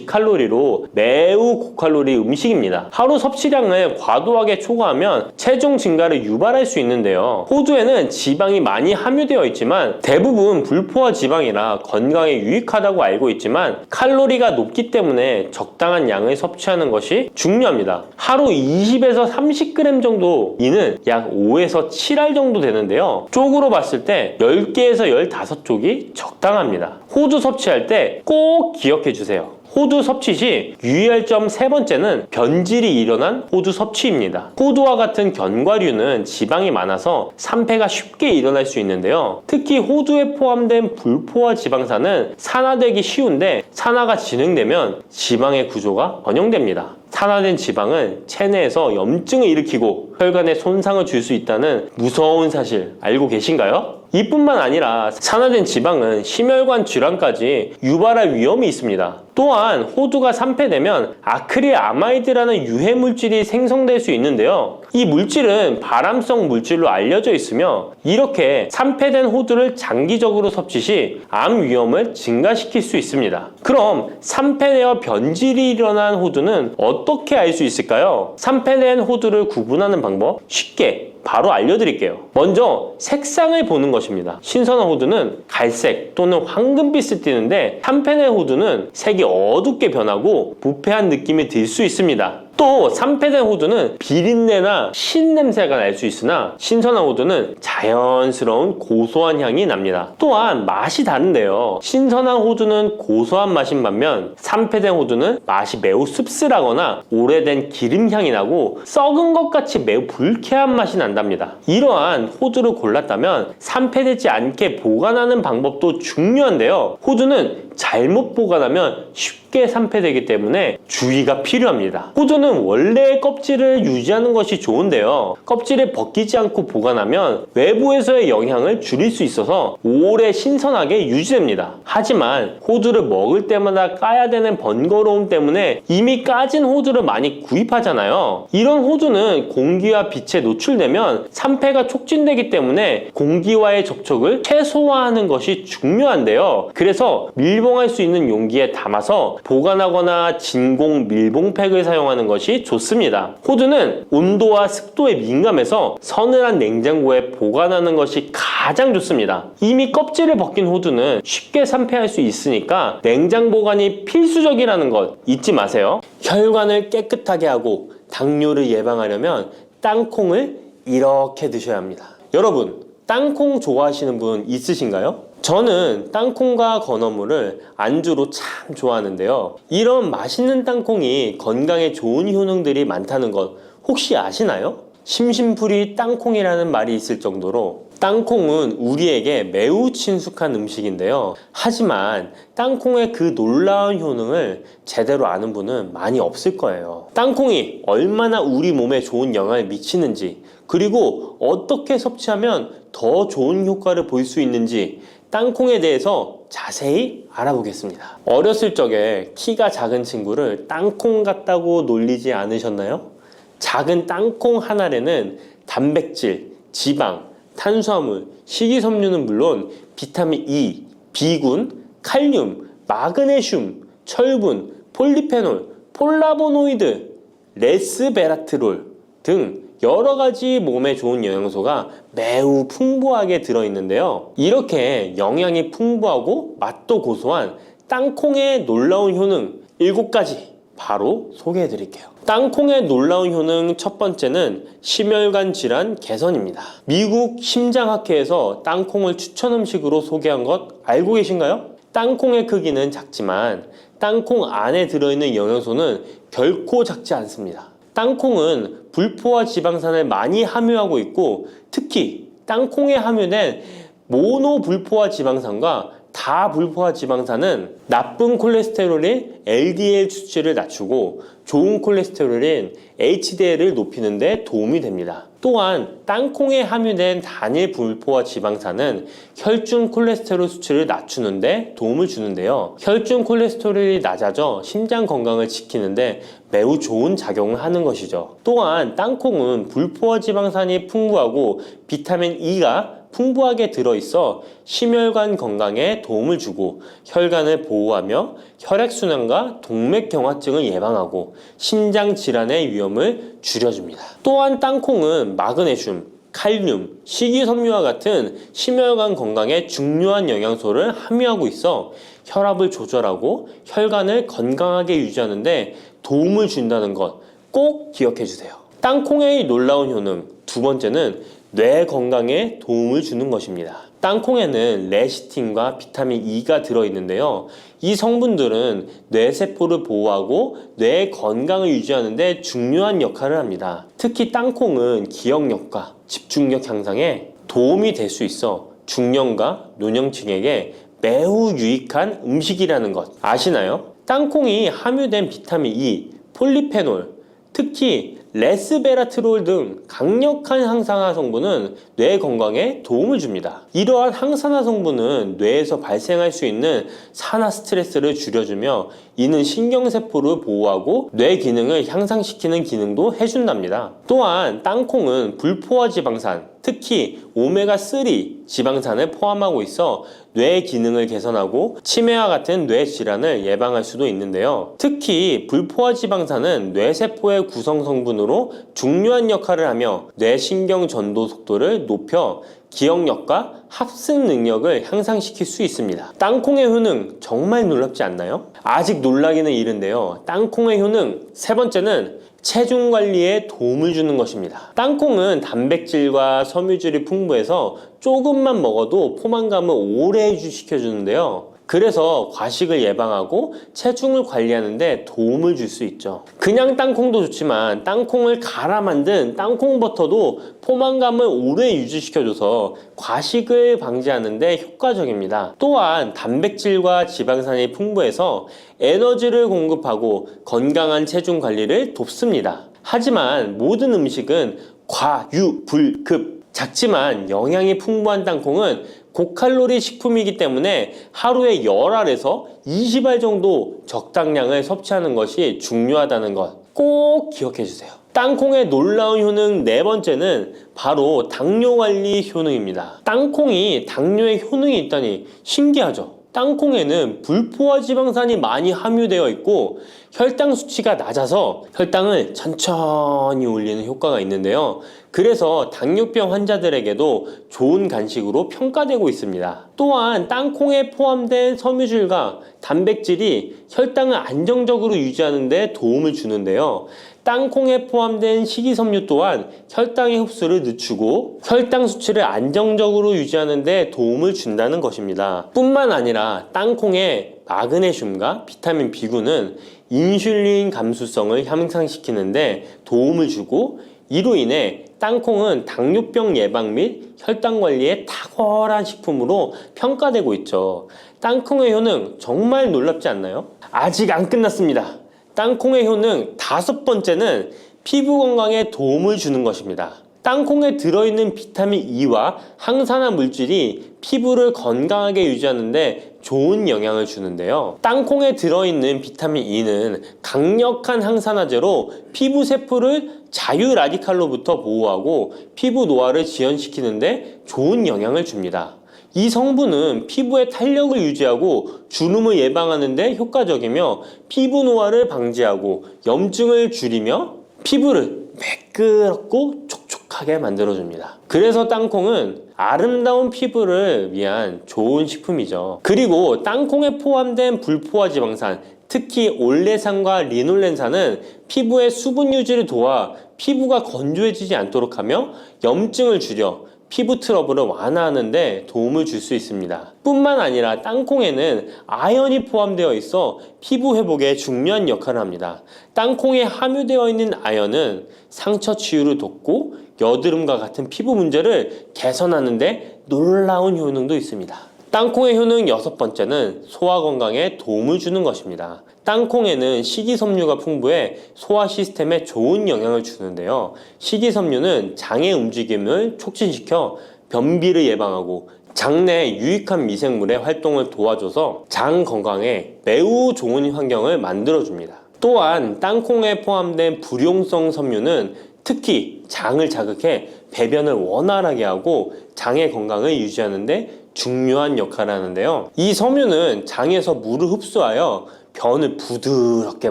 650칼로리로 매우 고칼로리 음식입니다. 하루 섭취량을 과도하게 초과하면 체중 증가를 유발할 수 있는데요. 호두에는 지방이 많이 함유되어 있지만 대부분 불포화 지방이라 건강에 유익하다고 알고 있지만 칼로리가 높기 때문에 적당한 양을 섭취하는 것이 중요합니다. 하루 20에서 30g 정도, 이는 약 5에서 7알 정도 되는데요. 쪽으로 봤을 때 10개에서 15쪽이 적당합니다. 호두 섭취할 때 꼭 기억해 주세요. 호두 섭취 시 유의할 점 세 번째는 변질이 일어난 호두 섭취입니다. 호두와 같은 견과류는 지방이 많아서 산패가 쉽게 일어날 수 있는데요. 특히 호두에 포함된 불포화 지방산은 산화되기 쉬운데 산화가 진행되면 지방의 구조가 변형됩니다. 산화된 지방은 체내에서 염증을 일으키고 혈관에 손상을 줄 수 있다는 무서운 사실 알고 계신가요? 이뿐만 아니라 산화된 지방은 심혈관 질환까지 유발할 위험이 있습니다. 또한 호두가 산패되면 아크릴아마이드라는 유해 물질이 생성될 수 있는데요. 이 물질은 발암성 물질로 알려져 있으며 이렇게 산패된 호두를 장기적으로 섭취 시 암 위험을 증가시킬 수 있습니다. 그럼 산패되어 변질이 일어난 호두는 어떻게 알 수 있을까요? 산패된 호두를 구분하는 방법 쉽게 바로 알려드릴게요. 먼저 색상을 보는 것입니다. 신선한 호두는 갈색 또는 황금빛을 띠는데 산패된 호두는 색이 어둡게 변하고 부패한 느낌이 들 수 있습니다. 또 산패된 호두는 비린내나 신냄새가 날 수 있으나 신선한 호두는 자연스러운 고소한 향이 납니다. 또한 맛이 다른데요. 신선한 호두는 고소한 맛인 반면 산패된 호두는 맛이 매우 씁쓸하거나 오래된 기름향이 나고 썩은 것 같이 매우 불쾌한 맛이 난답니다. 이러한 호두를 골랐다면 산패되지 않게 보관하는 방법도 중요한데요. 호두는 잘못 보관하면 쉽게 산패되기 때문에 주의가 필요합니다. 호두는 원래의 껍질을 유지하는 것이 좋은데요. 껍질을 벗기지 않고 보관하면 외부에서의 영향을 줄일 수 있어서 오래 신선하게 유지됩니다. 하지만 호두를 먹을 때마다 까야 되는 번거로움 때문에 이미 까진 호두를 많이 구입하잖아요. 이런 호두는 공기와 빛에 노출되면 산패가 촉진되기 때문에 공기와의 접촉을 최소화하는 것이 중요한데요. 그래서 밀봉할 수 있는 용기에 담아서 보관하거나 진공 밀봉팩을 사용하는 것이 좋습니다. 호두는 온도와 습도에 민감해서 서늘한 냉장고에 보관하는 것이 가장 좋습니다. 이미 껍질을 벗긴 호두는 쉽게 산패할 수 있으니까 냉장 보관이 필수적이라는 것 잊지 마세요. 혈관을 깨끗하게 하고 당뇨를 예방하려면 땅콩을 이렇게 드셔야 합니다. 여러분, 땅콩 좋아하시는 분 있으신가요? 저는 땅콩과 건어물을 안주로 참 좋아하는데요. 이런 맛있는 땅콩이 건강에 좋은 효능들이 많다는 것 혹시 아시나요? 심심풀이 땅콩이라는 말이 있을 정도로 땅콩은 우리에게 매우 친숙한 음식인데요. 하지만 땅콩의 그 놀라운 효능을 제대로 아는 분은 많이 없을 거예요. 땅콩이 얼마나 우리 몸에 좋은 영향을 미치는지, 그리고 어떻게 섭취하면 더 좋은 효과를 볼 수 있는지 땅콩에 대해서 자세히 알아보겠습니다. 어렸을 적에 키가 작은 친구를 땅콩 같다고 놀리지 않으셨나요? 작은 땅콩 한 알에는 단백질, 지방, 탄수화물, 식이섬유는 물론 비타민 E, B군, 칼륨, 마그네슘, 철분, 폴리페놀, 폴라보노이드, 레스베라트롤 등 여러 가지 몸에 좋은 영양소가 매우 풍부하게 들어있는데요. 이렇게 영양이 풍부하고 맛도 고소한 땅콩의 놀라운 효능 7가지 바로 소개해 드릴게요. 땅콩의 놀라운 효능 첫 번째는 심혈관 질환 개선입니다. 미국 심장학회에서 땅콩을 추천 음식으로 소개한 것 알고 계신가요? 땅콩의 크기는 작지만 땅콩 안에 들어있는 영양소는 결코 작지 않습니다. 땅콩은 불포화 지방산을 많이 함유하고 있고, 특히 땅콩에 함유된 모노불포화 지방산과 다불포화 지방산은 나쁜 콜레스테롤인 LDL 수치를 낮추고 좋은 콜레스테롤인 HDL을 높이는 데 도움이 됩니다. 또한 땅콩에 함유된 단일 불포화 지방산은 혈중 콜레스테롤 수치를 낮추는 데 도움을 주는데요. 혈중 콜레스테롤이 낮아져 심장 건강을 지키는데 매우 좋은 작용을 하는 것이죠. 또한 땅콩은 불포화 지방산이 풍부하고 비타민 E가 풍부하게 들어있어 심혈관 건강에 도움을 주고 혈관을 보호하며 혈액순환과 동맥경화증을 예방하고 심장 질환의 위험을 줄여줍니다. 또한 땅콩은 마그네슘, 칼륨, 식이섬유와 같은 심혈관 건강에 중요한 영양소를 함유하고 있어 혈압을 조절하고 혈관을 건강하게 유지하는 데 도움을 준다는 것 꼭 기억해 주세요. 땅콩의 놀라운 효능 두 번째는 뇌 건강에 도움을 주는 것입니다. 땅콩에는 레시틴과 비타민 E가 들어있는데요. 이 성분들은 뇌세포를 보호하고 뇌 건강을 유지하는 데 중요한 역할을 합니다. 특히 땅콩은 기억력과 집중력 향상에 도움이 될 수 있어 중년과 노년층에게 매우 유익한 음식이라는 것 아시나요? 땅콩이 함유된 비타민 E, 폴리페놀, 특히 레스베라트롤 등 강력한 항산화 성분은 뇌 건강에 도움을 줍니다. 이러한 항산화 성분은 뇌에서 발생할 수 있는 산화 스트레스를 줄여주며 이는 신경세포를 보호하고 뇌 기능을 향상시키는 기능도 해준답니다. 또한 땅콩은 불포화 지방산, 특히 오메가3 지방산을 포함하고 있어 뇌 기능을 개선하고 치매와 같은 뇌 질환을 예방할 수도 있는데요. 특히 불포화 지방산은 뇌세포의 구성 성분으로 중요한 역할을 하며 뇌신경 전도 속도를 높여 기억력과 합승 능력을 향상시킬 수 있습니다. 땅콩의 효능 정말 놀랍지 않나요? 아직 놀라기는 이른데요. 땅콩의 효능 세 번째는 체중 관리에 도움을 주는 것입니다. 땅콩은 단백질과 섬유질이 풍부해서 조금만 먹어도 포만감을 오래 유지시켜주는데요. 그래서 과식을 예방하고 체중을 관리하는 데 도움을 줄 수 있죠. 그냥 땅콩도 좋지만 땅콩을 갈아 만든 땅콩버터도 포만감을 오래 유지시켜줘서 과식을 방지하는 데 효과적입니다. 또한 단백질과 지방산이 풍부해서 에너지를 공급하고 건강한 체중 관리를 돕습니다. 하지만 모든 음식은 과유불급, 작지만 영양이 풍부한 땅콩은 고칼로리 식품이기 때문에 하루에 10알에서 20알 정도 적당량을 섭취하는 것이 중요하다는 것 꼭 기억해 주세요. 땅콩의 놀라운 효능 네 번째는 바로 당뇨 관리 효능입니다. 땅콩이 당뇨에 효능이 있다니 신기하죠? 땅콩에는 불포화 지방산이 많이 함유되어 있고 혈당 수치가 낮아서 혈당을 천천히 올리는 효과가 있는데요. 그래서 당뇨병 환자들에게도 좋은 간식으로 평가되고 있습니다. 또한 땅콩에 포함된 섬유질과 단백질이 혈당을 안정적으로 유지하는 데 도움을 주는데요. 땅콩에 포함된 식이섬유 또한 혈당의 흡수를 늦추고 혈당 수치를 안정적으로 유지하는 데 도움을 준다는 것입니다. 뿐만 아니라 땅콩의 마그네슘과 비타민 B군은 인슐린 감수성을 향상시키는 데 도움을 주고 이로 인해 땅콩은 당뇨병 예방 및 혈당 관리에 탁월한 식품으로 평가되고 있죠. 땅콩의 효능 정말 놀랍지 않나요? 아직 안 끝났습니다. 땅콩의 효능 5번째는 피부 건강에 도움을 주는 것입니다. 땅콩에 들어있는 비타민 E와 항산화 물질이 피부를 건강하게 유지하는데 좋은 영향을 주는데요. 땅콩에 들어있는 비타민 E는 강력한 항산화제로 피부 세포를 자유 라디칼로부터 보호하고 피부 노화를 지연시키는데 좋은 영향을 줍니다. 이 성분은 피부의 탄력을 유지하고 주름을 예방하는 데 효과적이며 피부 노화를 방지하고 염증을 줄이며 피부를 매끄럽고 촉촉하게 만들어줍니다. 그래서 땅콩은 아름다운 피부를 위한 좋은 식품이죠. 그리고 땅콩에 포함된 불포화 지방산, 특히 올레산과 리놀렌산은 피부의 수분 유지를 도와 피부가 건조해지지 않도록 하며 염증을 줄여 피부 트러블을 완화하는 데 도움을 줄 수 있습니다. 뿐만 아니라 땅콩에는 아연이 포함되어 있어 피부 회복에 중요한 역할을 합니다. 땅콩에 함유되어 있는 아연은 상처 치유를 돕고 여드름과 같은 피부 문제를 개선하는 데 놀라운 효능도 있습니다. 땅콩의 효능 6번째는 소화 건강에 도움을 주는 것입니다. 땅콩에는 식이섬유가 풍부해 소화 시스템에 좋은 영향을 주는데요. 식이섬유는 장의 움직임을 촉진시켜 변비를 예방하고 장내 유익한 미생물의 활동을 도와줘서 장 건강에 매우 좋은 환경을 만들어줍니다. 또한 땅콩에 포함된 불용성 섬유는 특히 장을 자극해 배변을 원활하게 하고 장의 건강을 유지하는 데 중요한 역할을 하는데요. 이 섬유는 장에서 물을 흡수하여 변을 부드럽게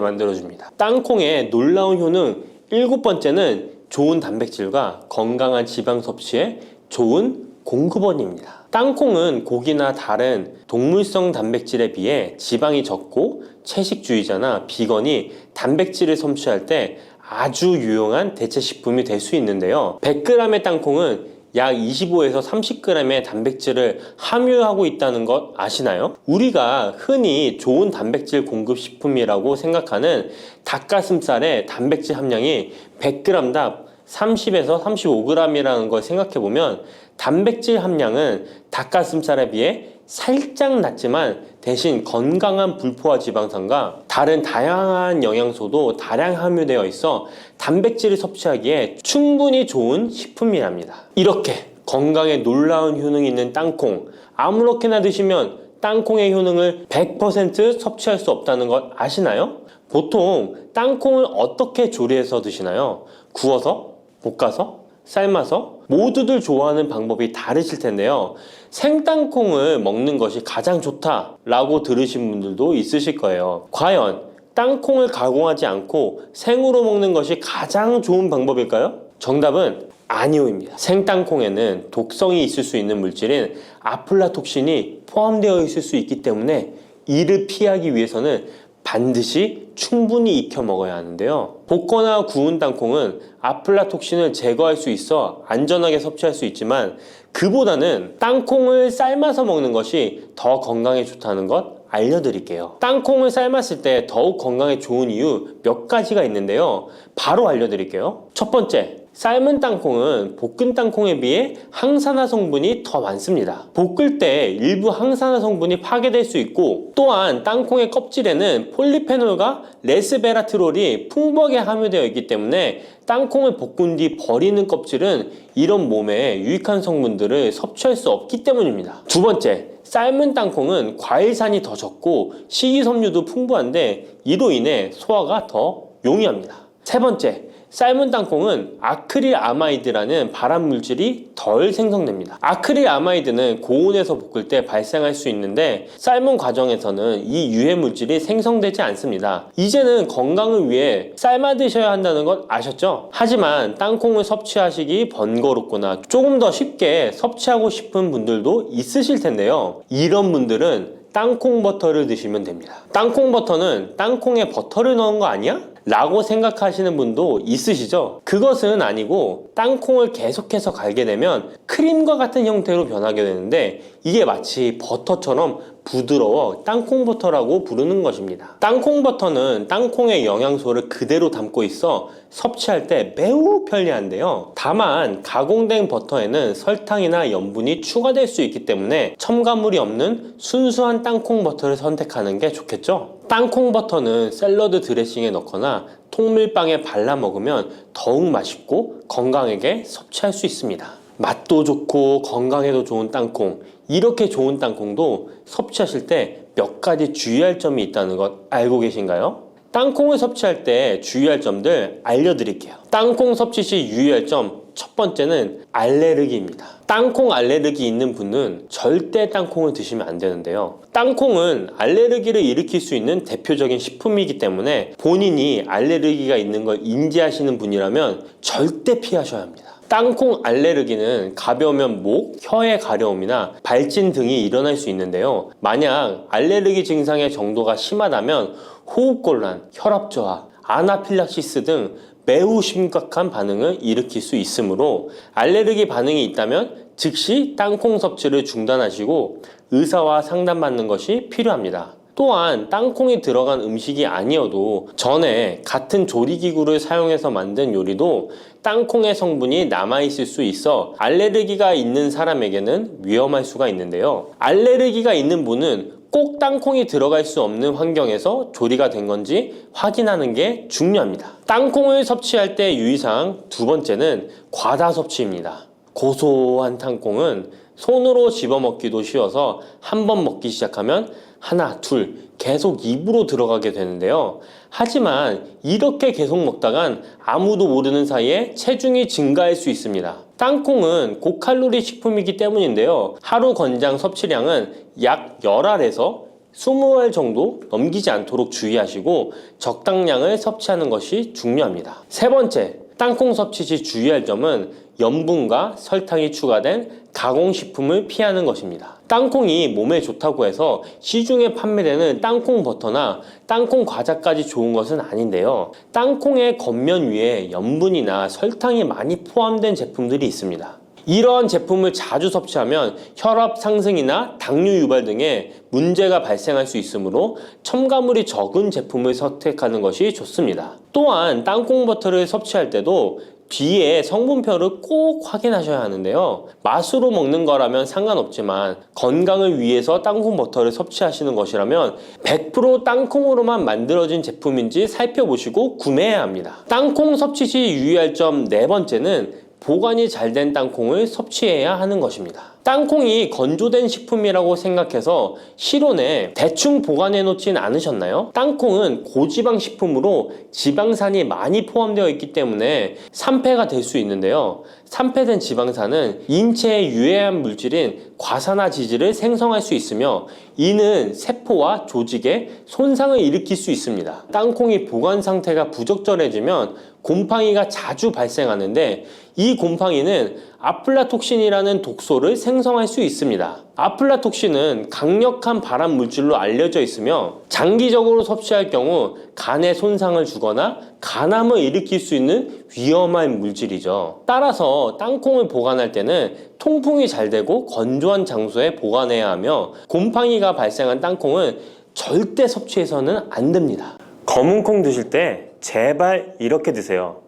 만들어줍니다. 땅콩의 놀라운 효능 7번째는 좋은 단백질과 건강한 지방 섭취에 좋은 공급원입니다. 땅콩은 고기나 다른 동물성 단백질에 비해 지방이 적고 채식주의자나 비건이 단백질을 섭취할 때 아주 유용한 대체 식품이 될 수 있는데요. 100g의 땅콩은 약 25에서 30g의 단백질을 함유하고 있다는 것 아시나요? 우리가 흔히 좋은 단백질 공급 식품이라고 생각하는 닭가슴살의 단백질 함량이 100g당 30에서 35g이라는 걸 생각해보면 단백질 함량은 닭가슴살에 비해 살짝 낮지만 대신 건강한 불포화 지방산과 다른 다양한 영양소도 다량 함유되어 있어 단백질을 섭취하기에 충분히 좋은 식품이랍니다. 이렇게 건강에 놀라운 효능이 있는 땅콩, 아무렇게나 드시면 땅콩의 효능을 100% 섭취할 수 없다는 것 아시나요? 보통 땅콩을 어떻게 조리해서 드시나요? 구워서? 볶아서? 삶아서? 모두들 좋아하는 방법이 다르실 텐데요. 생땅콩을 먹는 것이 가장 좋다라고 들으신 분들도 있으실 거예요. 과연 땅콩을 가공하지 않고 생으로 먹는 것이 가장 좋은 방법일까요? 정답은 아니오입니다. 생땅콩에는 독성이 있을 수 있는 물질인 아플라톡신이 포함되어 있을 수 있기 때문에 이를 피하기 위해서는 반드시 충분히 익혀 먹어야 하는데요. 볶거나 구운 땅콩은 아플라톡신을 제거할 수 있어 안전하게 섭취할 수 있지만 그보다는 땅콩을 삶아서 먹는 것이 더 건강에 좋다는 것 알려드릴게요. 땅콩을 삶았을 때 더욱 건강에 좋은 이유 몇 가지가 있는데요. 바로 알려드릴게요. 첫 번째, 삶은 땅콩은 볶은 땅콩에 비해 항산화 성분이 더 많습니다. 볶을 때 일부 항산화 성분이 파괴될 수 있고 또한 땅콩의 껍질에는 폴리페놀과 레스베라트롤이 풍부하게 함유되어 있기 때문에 땅콩을 볶은 뒤 버리는 껍질은 이런 몸에 유익한 성분들을 섭취할 수 없기 때문입니다. 두 번째, 삶은 땅콩은 과일산이 더 적고 식이섬유도 풍부한데 이로 인해 소화가 더 용이합니다. 세 번째, 삶은 땅콩은 아크릴아마이드라는 발암물질이 덜 생성됩니다. 아크릴아마이드는 고온에서 볶을 때 발생할 수 있는데 삶은 과정에서는 이 유해물질이 생성되지 않습니다. 이제는 건강을 위해 삶아 드셔야 한다는 것 아셨죠? 하지만 땅콩을 섭취하시기 번거롭거나 조금 더 쉽게 섭취하고 싶은 분들도 있으실 텐데요. 이런 분들은 땅콩 버터를 드시면 됩니다. 땅콩 버터는 땅콩에 버터를 넣은 거 아니야? 라고 생각하시는 분도 있으시죠? 그것은 아니고 땅콩을 계속해서 갈게 되면 크림과 같은 형태로 변하게 되는데 이게 마치 버터처럼 부드러워 땅콩버터라고 부르는 것입니다. 땅콩버터는 땅콩의 영양소를 그대로 담고 있어 섭취할 때 매우 편리한데요. 다만 가공된 버터에는 설탕이나 염분이 추가될 수 있기 때문에 첨가물이 없는 순수한 땅콩 버터를 선택하는 게 좋겠죠. 땅콩 버터는 샐러드 드레싱에 넣거나 통밀빵에 발라 먹으면 더욱 맛있고 건강하게 섭취할 수 있습니다. 맛도 좋고 건강에도 좋은 땅콩, 이렇게 좋은 땅콩도 섭취하실 때 몇 가지 주의할 점이 있다는 것 알고 계신가요? 땅콩을 섭취할 때 주의할 점들 알려드릴게요. 땅콩 섭취 시 유의할 점 첫 번째는 알레르기입니다. 땅콩 알레르기 있는 분은 절대 땅콩을 드시면 안 되는데요. 땅콩은 알레르기를 일으킬 수 있는 대표적인 식품이기 때문에 본인이 알레르기가 있는 걸 인지하시는 분이라면 절대 피하셔야 합니다. 땅콩 알레르기는 가벼우면 목, 혀의 가려움이나 발진 등이 일어날 수 있는데요. 만약 알레르기 증상의 정도가 심하다면 호흡곤란, 혈압저하, 아나필락시스 등 매우 심각한 반응을 일으킬 수 있으므로 알레르기 반응이 있다면 즉시 땅콩 섭취를 중단하시고 의사와 상담받는 것이 필요합니다. 또한 땅콩이 들어간 음식이 아니어도 전에 같은 조리기구를 사용해서 만든 요리도 땅콩의 성분이 남아있을 수 있어 알레르기가 있는 사람에게는 위험할 수가 있는데요. 알레르기가 있는 분은 꼭 땅콩이 들어갈 수 없는 환경에서 조리가 된 건지 확인하는 게 중요합니다. 땅콩을 섭취할 때 유의사항 두 번째는 과다 섭취입니다. 고소한 땅콩은 손으로 집어먹기도 쉬워서 한 번 먹기 시작하면 하나, 둘 계속 입으로 들어가게 되는데요. 하지만 이렇게 계속 먹다간 아무도 모르는 사이에 체중이 증가할 수 있습니다. 땅콩은 고칼로리 식품이기 때문인데요. 하루 권장 섭취량은 약 10알에서 20알 정도 넘기지 않도록 주의하시고 적당량을 섭취하는 것이 중요합니다. 세 번째, 땅콩 섭취 시 주의할 점은 염분과 설탕이 추가된 가공식품을 피하는 것입니다. 땅콩이 몸에 좋다고 해서 시중에 판매되는 땅콩 버터나 땅콩 과자까지 좋은 것은 아닌데요. 땅콩의 겉면 위에 염분이나 설탕이 많이 포함된 제품들이 있습니다. 이러한 제품을 자주 섭취하면 혈압 상승이나 당뇨 유발 등의 문제가 발생할 수 있으므로 첨가물이 적은 제품을 선택하는 것이 좋습니다. 또한 땅콩 버터를 섭취할 때도 뒤에 성분표를 꼭 확인하셔야 하는데요. 맛으로 먹는 거라면 상관없지만 건강을 위해서 땅콩 버터를 섭취하시는 것이라면 100% 땅콩으로만 만들어진 제품인지 살펴보시고 구매해야 합니다. 땅콩 섭취 시 유의할 점 네 번째는 보관이 잘 된 땅콩을 섭취해야 하는 것입니다. 땅콩이 건조된 식품이라고 생각해서 실온에 대충 보관해 놓진 않으셨나요? 땅콩은 고지방 식품으로 지방산이 많이 포함되어 있기 때문에 산패가 될 수 있는데요. 산패된 지방산은 인체에 유해한 물질인 과산화지질을 생성할 수 있으며 이는 세포와 조직에 손상을 일으킬 수 있습니다. 땅콩이 보관 상태가 부적절해지면 곰팡이가 자주 발생하는데 이 곰팡이는 아플라톡신이라는 독소를 생성할 수 있습니다. 아플라톡신은 강력한 발암 물질로 알려져 있으며 장기적으로 섭취할 경우 간에 손상을 주거나 간암을 일으킬 수 있는 위험한 물질이죠. 따라서 땅콩을 보관할 때는 통풍이 잘 되고 건조한 장소에 보관해야 하며 곰팡이가 발생한 땅콩은 절대 섭취해서는 안 됩니다. 검은 콩 드실 때 제발 이렇게 드세요.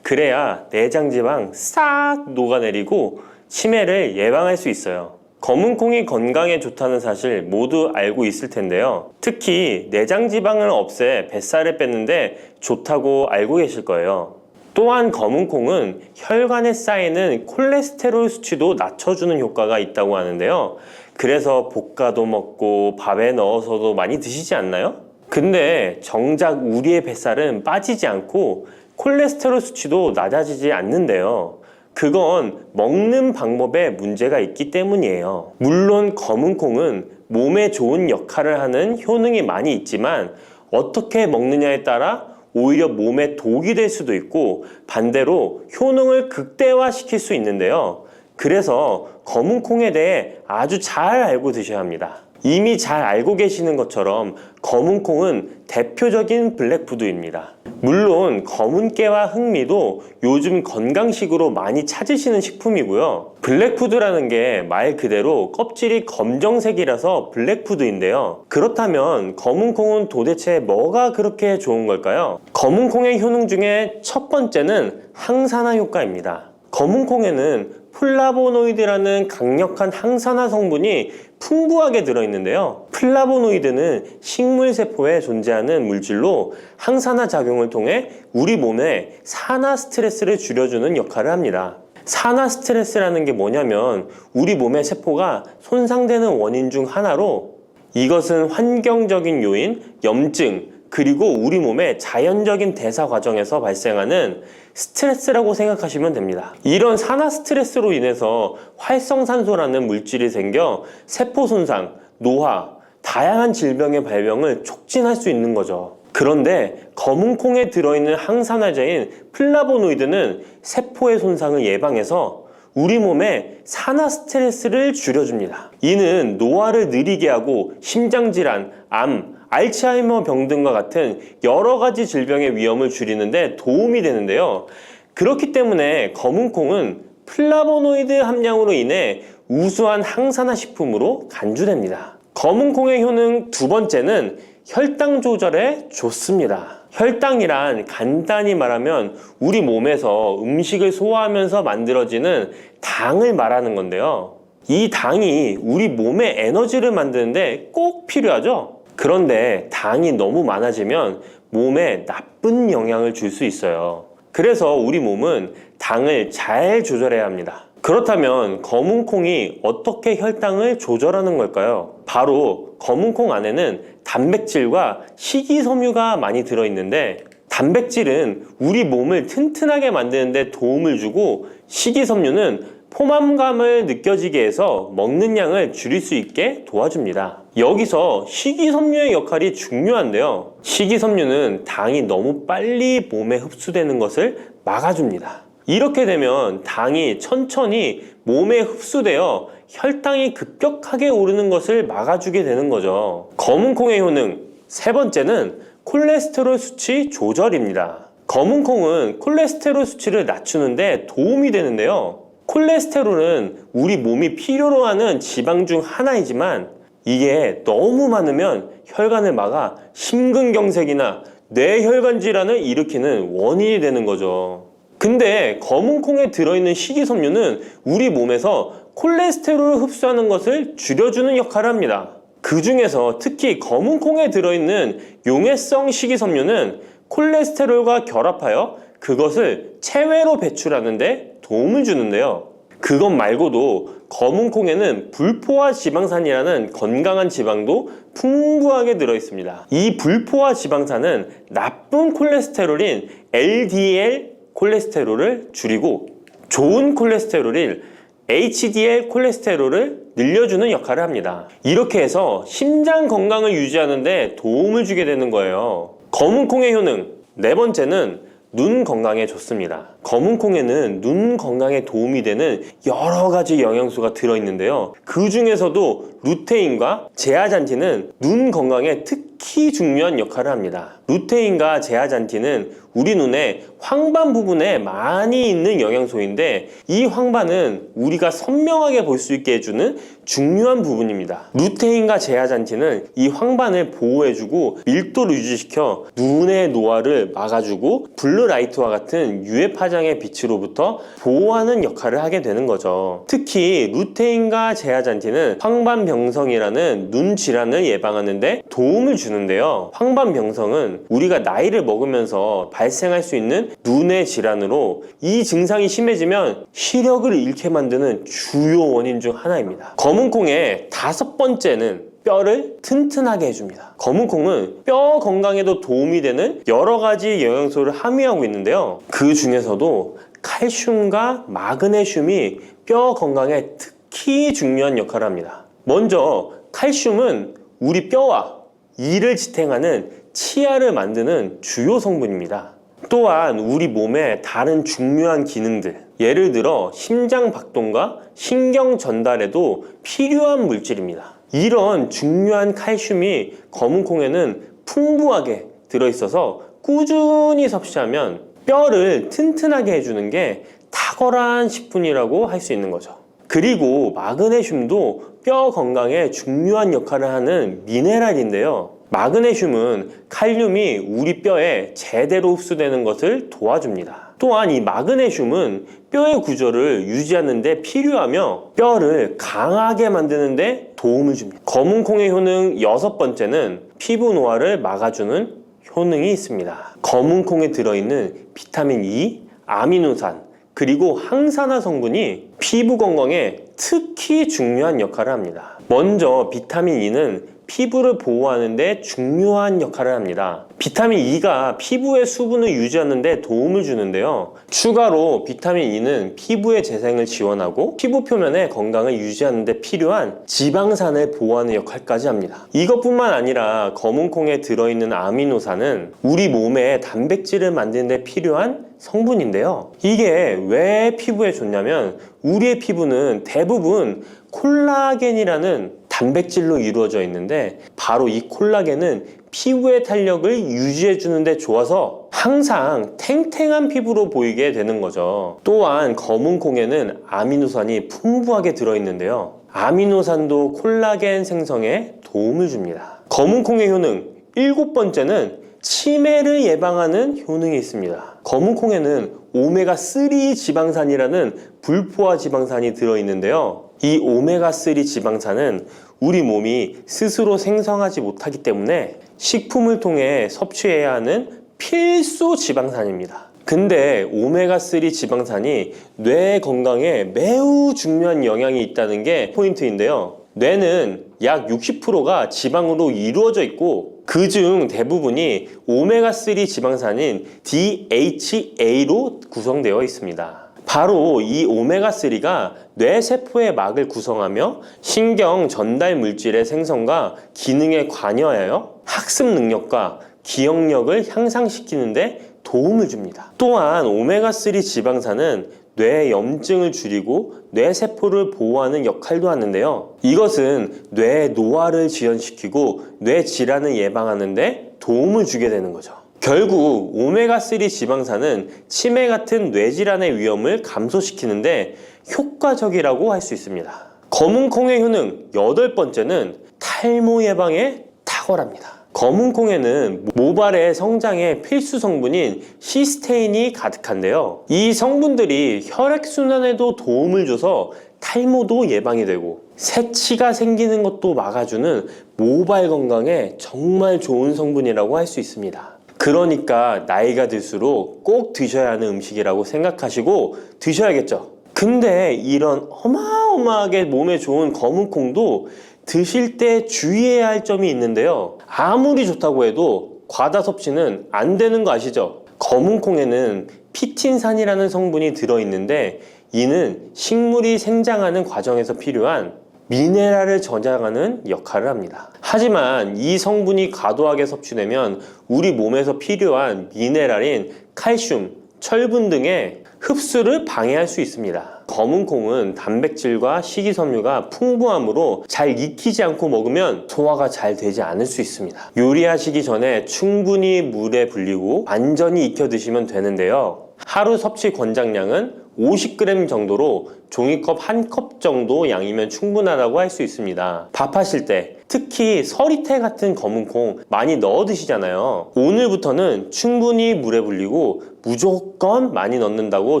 그래야 내장 지방 싹 녹아내리고 치매를 예방할 수 있어요. 검은 콩이 건강에 좋다는 사실 모두 알고 있을 텐데요. 특히 내장 지방을 없애 뱃살을 뺐는데 좋다고 알고 계실 거예요. 또한 검은 콩은 혈관에 쌓이는 콜레스테롤 수치도 낮춰주는 효과가 있다고 하는데요. 그래서 볶아도 먹고 밥에 넣어서도 많이 드시지 않나요? 근데 정작 우리의 뱃살은 빠지지 않고 콜레스테롤 수치도 낮아지지 않는데요. 그건 먹는 방법에 문제가 있기 때문이에요. 물론 검은 콩은 몸에 좋은 역할을 하는 효능이 많이 있지만 어떻게 먹느냐에 따라 오히려 몸에 독이 될 수도 있고 반대로 효능을 극대화시킬 수 있는데요. 그래서 검은 콩에 대해 아주 잘 알고 드셔야 합니다. 이미 잘 알고 계시는 것처럼 검은콩은 대표적인 블랙푸드입니다. 물론 검은깨와 흑미도 요즘 건강식으로 많이 찾으시는 식품이고요. 블랙푸드라는 게 말 그대로 껍질이 검정색이라서 블랙푸드인데요. 그렇다면 검은콩은 도대체 뭐가 그렇게 좋은 걸까요? 검은콩의 효능 중에 첫 번째는 항산화 효과입니다. 검은콩에는 플라보노이드라는 강력한 항산화 성분이 풍부하게 들어있는데요. 플라보노이드는 식물세포에 존재하는 물질로 항산화 작용을 통해 우리 몸에 산화 스트레스를 줄여주는 역할을 합니다. 산화 스트레스라는 게 뭐냐면 우리 몸의 세포가 손상되는 원인 중 하나로, 이것은 환경적인 요인, 염증, 그리고 우리 몸의 자연적인 대사 과정에서 발생하는 스트레스라고 생각하시면 됩니다. 이런 산화 스트레스로 인해서 활성산소라는 물질이 생겨 세포 손상, 노화, 다양한 질병의 발병을 촉진할 수 있는 거죠. 그런데 검은콩에 들어있는 항산화제인 플라보노이드는 세포의 손상을 예방해서 우리 몸에 산화 스트레스를 줄여줍니다. 이는 노화를 느리게 하고 심장질환, 암, 알츠하이머 병 등과 같은 여러 가지 질병의 위험을 줄이는데 도움이 되는데요. 그렇기 때문에 검은콩은 플라보노이드 함량으로 인해 우수한 항산화 식품으로 간주됩니다. 검은콩의 효능 두 번째는 혈당 조절에 좋습니다. 혈당이란 간단히 말하면 우리 몸에서 음식을 소화하면서 만들어지는 당을 말하는 건데요. 이 당이 우리 몸의 에너지를 만드는데 꼭 필요하죠? 그런데 당이 너무 많아지면 몸에 나쁜 영향을 줄 수 있어요. 그래서 우리 몸은 당을 잘 조절해야 합니다. 그렇다면 검은콩이 어떻게 혈당을 조절하는 걸까요? 바로 검은콩 안에는 단백질과 식이섬유가 많이 들어있는데, 단백질은 우리 몸을 튼튼하게 만드는 데 도움을 주고, 식이섬유는 포만감을 느껴지게 해서 먹는 양을 줄일 수 있게 도와줍니다. 여기서 식이섬유의 역할이 중요한데요. 식이섬유는 당이 너무 빨리 몸에 흡수되는 것을 막아줍니다. 이렇게 되면 당이 천천히 몸에 흡수되어 혈당이 급격하게 오르는 것을 막아주게 되는 거죠. 검은콩의 효능 세 번째는 콜레스테롤 수치 조절입니다. 검은콩은 콜레스테롤 수치를 낮추는데 도움이 되는데요. 콜레스테롤은 우리 몸이 필요로 하는 지방 중 하나이지만 이게 너무 많으면 혈관을 막아 심근경색이나 뇌혈관 질환을 일으키는 원인이 되는 거죠. 근데 검은콩에 들어있는 식이섬유는 우리 몸에서 콜레스테롤을 흡수하는 것을 줄여주는 역할을 합니다. 그 중에서 특히 검은콩에 들어있는 용해성 식이섬유는 콜레스테롤과 결합하여 그것을 체외로 배출하는데 도움을 주는데요. 그것 말고도 검은콩에는 불포화 지방산이라는 건강한 지방도 풍부하게 들어있습니다. 이 불포화 지방산은 나쁜 콜레스테롤인 LDL 콜레스테롤을 줄이고 좋은 콜레스테롤인 HDL 콜레스테롤을 늘려주는 역할을 합니다. 이렇게 해서 심장 건강을 유지하는 데 도움을 주게 되는 거예요. 검은콩의 효능 네 번째는 눈 건강에 좋습니다. 검은콩에는 눈 건강에 도움이 되는 여러 가지 영양소가 들어있는데요. 그 중에서도 루테인과 제아잔틴은 눈 건강에 특히 중요한 역할을 합니다. 루테인과 제아잔틴은 우리 눈의 황반 부분에 많이 있는 영양소인데, 이 황반은 우리가 선명하게 볼 수 있게 해주는 중요한 부분입니다. 루테인과 제아잔틴은 이 황반을 보호해주고 밀도를 유지시켜 눈의 노화를 막아주고 블루라이트와 같은 UV 파장의 빛으로부터 보호하는 역할을 하게 되는 거죠. 특히 루테인과 제아잔틴은 황반병성이라는 눈 질환을 예방하는 데 도움을 주는데요. 황반병성은 우리가 나이를 먹으면서 발생할 수 있는 눈의 질환으로, 이 증상이 심해지면 시력을 잃게 만드는 주요 원인 중 하나입니다. 검은콩의 다섯 번째는 뼈를 튼튼하게 해줍니다. 검은콩은 뼈 건강에도 도움이 되는 여러 가지 영양소를 함유하고 있는데요. 그 중에서도 칼슘과 마그네슘이 뼈 건강에 특히 중요한 역할을 합니다. 먼저 칼슘은 우리 뼈와 이를 지탱하는 치아를 만드는 주요 성분입니다. 또한 우리 몸의 다른 중요한 기능들, 예를 들어 심장 박동과 신경 전달에도 필요한 물질입니다. 이런 중요한 칼슘이 검은 콩에는 풍부하게 들어있어서 꾸준히 섭취하면 뼈를 튼튼하게 해주는 게 탁월한 식품이라고 할 수 있는 거죠. 그리고 마그네슘도 뼈 건강에 중요한 역할을 하는 미네랄인데요. 마그네슘은 칼륨이 우리 뼈에 제대로 흡수되는 것을 도와줍니다. 또한 이 마그네슘은 뼈의 구조를 유지하는 데 필요하며 뼈를 강하게 만드는 데 도움을 줍니다. 검은 콩의 효능 6번째는 피부 노화를 막아주는 효능이 있습니다. 검은 콩에 들어있는 비타민 E, 아미노산, 그리고 항산화 성분이 피부 건강에 특히 중요한 역할을 합니다. 먼저 비타민 E는 피부를 보호하는 데 중요한 역할을 합니다. 비타민 E가 피부의 수분을 유지하는 데 도움을 주는데요. 추가로 비타민 E는 피부의 재생을 지원하고 피부 표면의 건강을 유지하는 데 필요한 지방산을 보호하는 역할까지 합니다. 이것뿐만 아니라 검은 콩에 들어있는 아미노산은 우리 몸에 단백질을 만드는 데 필요한 성분인데요. 이게 왜 피부에 좋냐면 우리의 피부는 대부분 콜라겐이라는 단백질로 이루어져 있는데 바로 이 콜라겐은 피부의 탄력을 유지해 주는데 좋아서 항상 탱탱한 피부로 보이게 되는 거죠. 또한 검은 콩에는 아미노산이 풍부하게 들어있는데요. 아미노산도 콜라겐 생성에 도움을 줍니다. 검은 콩의 효능 7번째는 치매를 예방하는 효능이 있습니다. 검은 콩에는 오메가3 지방산이라는 불포화 지방산이 들어있는데요. 이 오메가3 지방산은 우리 몸이 스스로 생성하지 못하기 때문에 식품을 통해 섭취해야 하는 필수 지방산입니다. 근데 오메가3 지방산이 뇌 건강에 매우 중요한 영향이 있다는 게 포인트인데요. 뇌는 약 60%가 지방으로 이루어져 있고 그중 대부분이 오메가3 지방산인 DHA로 구성되어 있습니다. 바로 이 오메가3가 뇌세포의 막을 구성하며 신경 전달 물질의 생성과 기능에 관여하여 학습 능력과 기억력을 향상시키는 데 도움을 줍니다. 또한 오메가3 지방산은 뇌 염증을 줄이고 뇌세포를 보호하는 역할도 하는데요. 이것은 뇌 노화를 지연시키고 뇌 질환을 예방하는 데 도움을 주게 되는 거죠. 결국 오메가3 지방산은 치매 같은 뇌질환의 위험을 감소시키는데 효과적이라고 할 수 있습니다. 검은 콩의 효능 8번째는 탈모 예방에 탁월합니다. 검은 콩에는 모발의 성장에 필수 성분인 시스테인이 가득한데요. 이 성분들이 혈액순환에도 도움을 줘서 탈모도 예방이 되고 새치가 생기는 것도 막아주는 모발 건강에 정말 좋은 성분이라고 할 수 있습니다. 그러니까 나이가 들수록 꼭 드셔야 하는 음식이라고 생각하시고 드셔야겠죠. 근데 이런 어마어마하게 몸에 좋은 검은 콩도 드실 때 주의해야 할 점이 있는데요. 아무리 좋다고 해도 과다 섭취는 안 되는 거 아시죠? 검은 콩에는 피틴산이라는 성분이 들어있는데 이는 식물이 생장하는 과정에서 필요한 미네랄을 저장하는 역할을 합니다. 하지만 이 성분이 과도하게 섭취되면 우리 몸에서 필요한 미네랄인 칼슘, 철분 등의 흡수를 방해할 수 있습니다. 검은 콩은 단백질과 식이섬유가 풍부하므로 잘 익히지 않고 먹으면 소화가 잘 되지 않을 수 있습니다. 요리하시기 전에 충분히 물에 불리고 완전히 익혀 드시면 되는데요. 하루 섭취 권장량은 50g 정도로 종이컵 1컵 정도 양이면 충분하다고 할 수 있습니다. 밥하실 때 특히 서리태 같은 검은 콩 많이 넣어 드시잖아요. 오늘부터는 충분히 물에 불리고 무조건 많이 넣는다고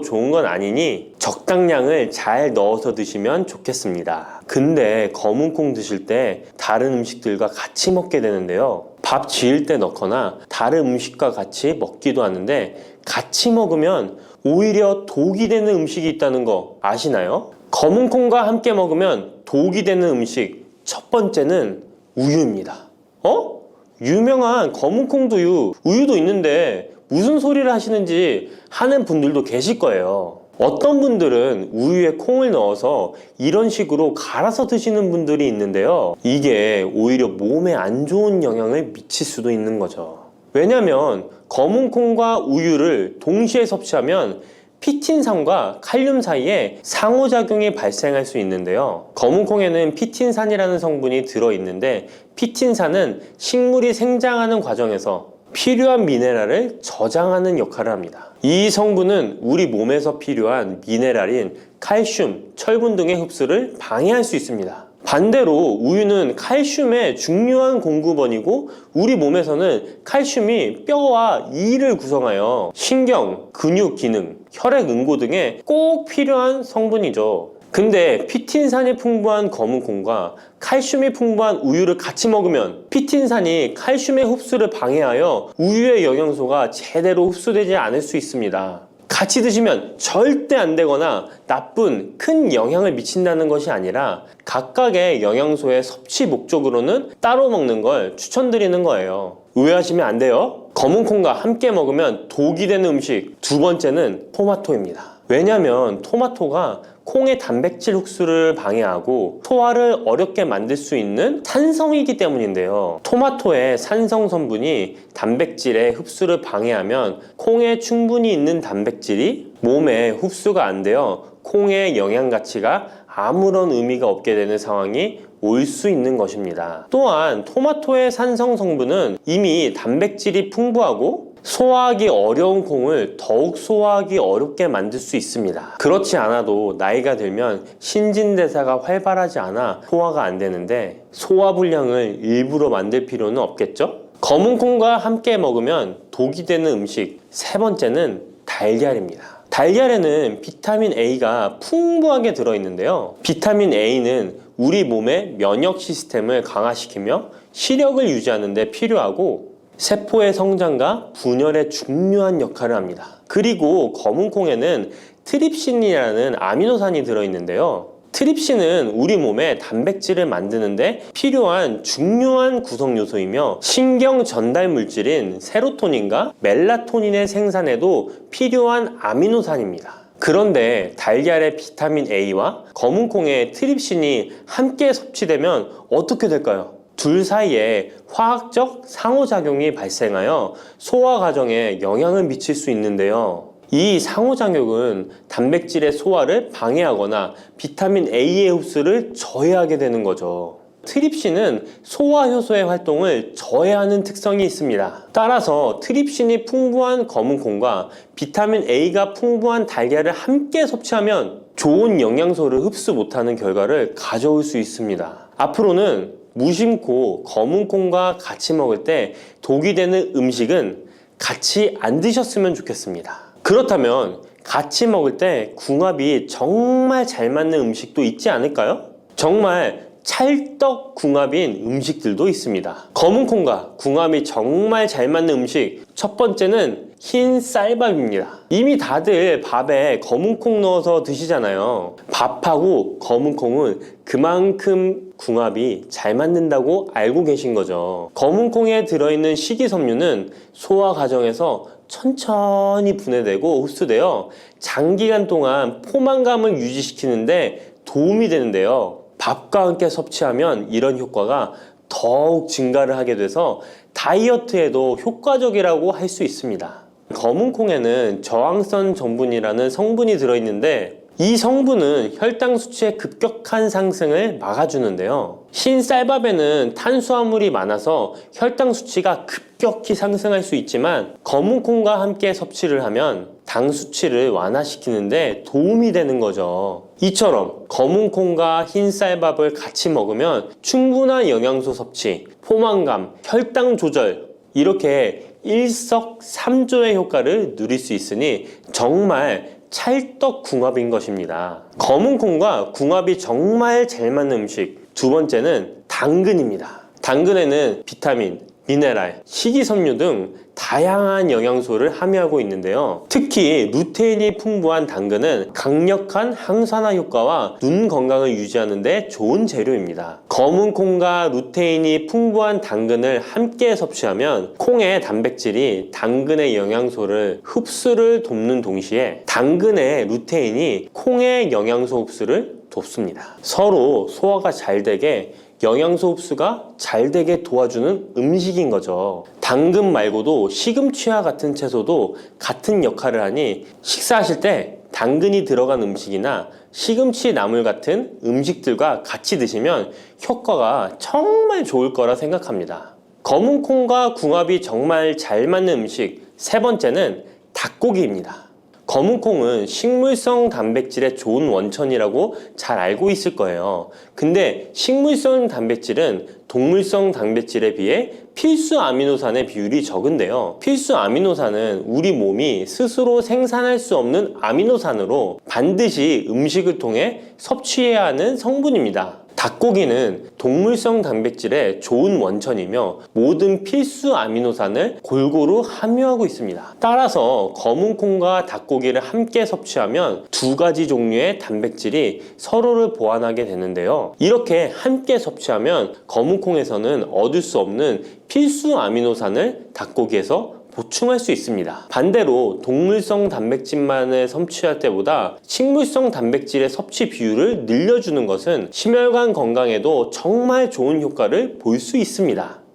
좋은 건 아니니 적당량을 잘 넣어서 드시면 좋겠습니다. 근데 검은 콩 드실 때 다른 음식들과 같이 먹게 되는데요. 밥 지을 때 넣거나 다른 음식과 같이 먹기도 하는데 같이 먹으면 오히려 독이 되는 음식이 있다는 거 아시나요? 검은 콩과 함께 먹으면 독이 되는 음식 첫 번째는 우유입니다. 유명한 검은 콩두유, 우유도 있는데 무슨 소리를 하시는지 하는 분들도 계실 거예요. 어떤 분들은 우유에 콩을 넣어서 이런 식으로 갈아서 드시는 분들이 있는데요. 이게 오히려 몸에 안 좋은 영향을 미칠 수도 있는 거죠. 왜냐면 검은 콩과 우유를 동시에 섭취하면 피틴산과 칼륨 사이에 상호작용이 발생할 수 있는데요. 검은콩에는 피틴산이라는 성분이 들어있는데 피틴산은 식물이 생장하는 과정에서 필요한 미네랄을 저장하는 역할을 합니다. 이 성분은 우리 몸에서 필요한 미네랄인 칼슘, 철분 등의 흡수를 방해할 수 있습니다. 반대로 우유는 칼슘의 중요한 공급원이고 우리 몸에서는 칼슘이 뼈와 이를 구성하여 신경, 근육 기능, 혈액 응고 등에 꼭 필요한 성분이죠. 근데 피틴산이 풍부한 검은콩과 칼슘이 풍부한 우유를 같이 먹으면 피틴산이 칼슘의 흡수를 방해하여 우유의 영양소가 제대로 흡수되지 않을 수 있습니다. 같이 드시면 절대 안 되거나 나쁜 큰 영향을 미친다는 것이 아니라 각각의 영양소의 섭취 목적으로는 따로 먹는 걸 추천드리는 거예요. 오해하시면 안 돼요. 검은콩과 함께 먹으면 독이 되는 음식 두 번째는 토마토입니다. 왜냐면 토마토가 콩의 단백질 흡수를 방해하고 소화를 어렵게 만들 수 있는 산성이기 때문인데요. 토마토의 산성 성분이 단백질의 흡수를 방해하면 콩에 충분히 있는 단백질이 몸에 흡수가 안 되어 콩의 영양 가치가 아무런 의미가 없게 되는 상황이 올 수 있는 것입니다. 또한 토마토의 산성 성분은 이미 단백질이 풍부하고 소화하기 어려운 콩을 더욱 소화하기 어렵게 만들 수 있습니다. 그렇지 않아도 나이가 들면 신진대사가 활발하지 않아 소화가 안 되는데 소화불량을 일부러 만들 필요는 없겠죠? 검은콩과 함께 먹으면 독이 되는 음식 세 번째는 달걀입니다. 달걀에는 비타민 A가 풍부하게 들어있는데요. 비타민 A는 우리 몸의 면역 시스템을 강화시키며 시력을 유지하는 데 필요하고 세포의 성장과 분열에 중요한 역할을 합니다. 그리고 검은콩에는 트립신이라는 아미노산이 들어있는데요. 트립신은 우리 몸에 단백질을 만드는데 필요한 중요한 구성 요소이며 신경 전달 물질인 세로토닌과 멜라토닌의 생산에도 필요한 아미노산입니다. 그런데 달걀의 비타민 A와 검은콩의 트립신이 함께 섭취되면 어떻게 될까요? 둘 사이에 화학적 상호작용이 발생하여 소화 과정에 영향을 미칠 수 있는데요. 이 상호작용은 단백질의 소화를 방해하거나 비타민 A의 흡수를 저해하게 되는 거죠. 트립신은 소화효소의 활동을 저해하는 특성이 있습니다. 따라서 트립신이 풍부한 검은콩과 비타민 A가 풍부한 달걀을 함께 섭취하면 좋은 영양소를 흡수 못하는 결과를 가져올 수 있습니다. 앞으로는 무심코 검은콩과 같이 먹을 때 독이 되는 음식은 같이 안 드셨으면 좋겠습니다. 그렇다면 같이 먹을 때 궁합이 정말 잘 맞는 음식도 있지 않을까요? 정말 찰떡궁합인 음식들도 있습니다. 검은콩과 궁합이 정말 잘 맞는 음식 첫 번째는 흰 쌀밥입니다. 이미 다들 밥에 검은콩 넣어서 드시잖아요. 밥하고 검은콩은 그만큼 궁합이 잘 맞는다고 알고 계신 거죠. 검은콩에 들어있는 식이섬유는 소화 과정에서 천천히 분해되고 흡수되어 장기간 동안 포만감을 유지시키는데 도움이 되는데요. 밥과 함께 섭취하면 이런 효과가 더욱 증가를 하게 돼서 다이어트에도 효과적이라고 할 수 있습니다. 검은콩에는 저항성 전분이라는 성분이 들어있는데 이 성분은 혈당 수치의 급격한 상승을 막아주는데요. 흰 쌀밥에는 탄수화물이 많아서 혈당 수치가 급격히 상승할 수 있지만 검은콩과 함께 섭취를 하면 당 수치를 완화시키는데 도움이 되는 거죠. 이처럼 검은콩과 흰 쌀밥을 같이 먹으면 충분한 영양소 섭취, 포만감, 혈당 조절 이렇게 일석삼조의 효과를 누릴 수 있으니 정말 찰떡궁합인 것입니다. 검은콩과 궁합이 정말 잘 맞는 음식 두 번째는 당근입니다. 당근에는 비타민, 미네랄, 식이섬유 등 다양한 영양소를 함유하고 있는데요. 특히 루테인이 풍부한 당근은 강력한 항산화 효과와 눈 건강을 유지하는 데 좋은 재료입니다. 검은콩과 루테인이 풍부한 당근을 함께 섭취하면 콩의 단백질이 당근의 영양소를 흡수를 돕는 동시에 당근의 루테인이 콩의 영양소 흡수를 돕습니다. 서로 소화가 잘 되게 영양소 흡수가 잘 되게 도와주는 음식인 거죠. 당근 말고도 시금치와 같은 채소도 같은 역할을 하니 식사하실 때 당근이 들어간 음식이나 시금치 나물 같은 음식들과 같이 드시면 효과가 정말 좋을 거라 생각합니다. 검은콩과 궁합이 정말 잘 맞는 음식 세 번째는 닭고기입니다. 검은콩은 식물성 단백질의 좋은 원천이라고 잘 알고 있을 거예요. 근데 식물성 단백질은 동물성 단백질에 비해 필수 아미노산의 비율이 적은데요. 필수 아미노산은 우리 몸이 스스로 생산할 수 없는 아미노산으로 반드시 음식을 통해 섭취해야 하는 성분입니다. 닭고기는 동물성 단백질의 좋은 원천이며 모든 필수 아미노산을 골고루 함유하고 있습니다. 따라서 검은콩과 닭고기를 함께 섭취하면 두 가지 종류의 단백질이 서로를 보완하게 되는데요. 이렇게 함께 섭취하면 검은콩에서는 얻을 수 없는 필수 아미노산을 닭고기에서 보충할 수 있습니다. 반대로 동물성 단백질만을 섭취할 때보다 식물성 단백질의 섭취 비율을 늘려주는 것은 심혈관 건강에도 정말 좋은 효과를 볼 수 있습니다.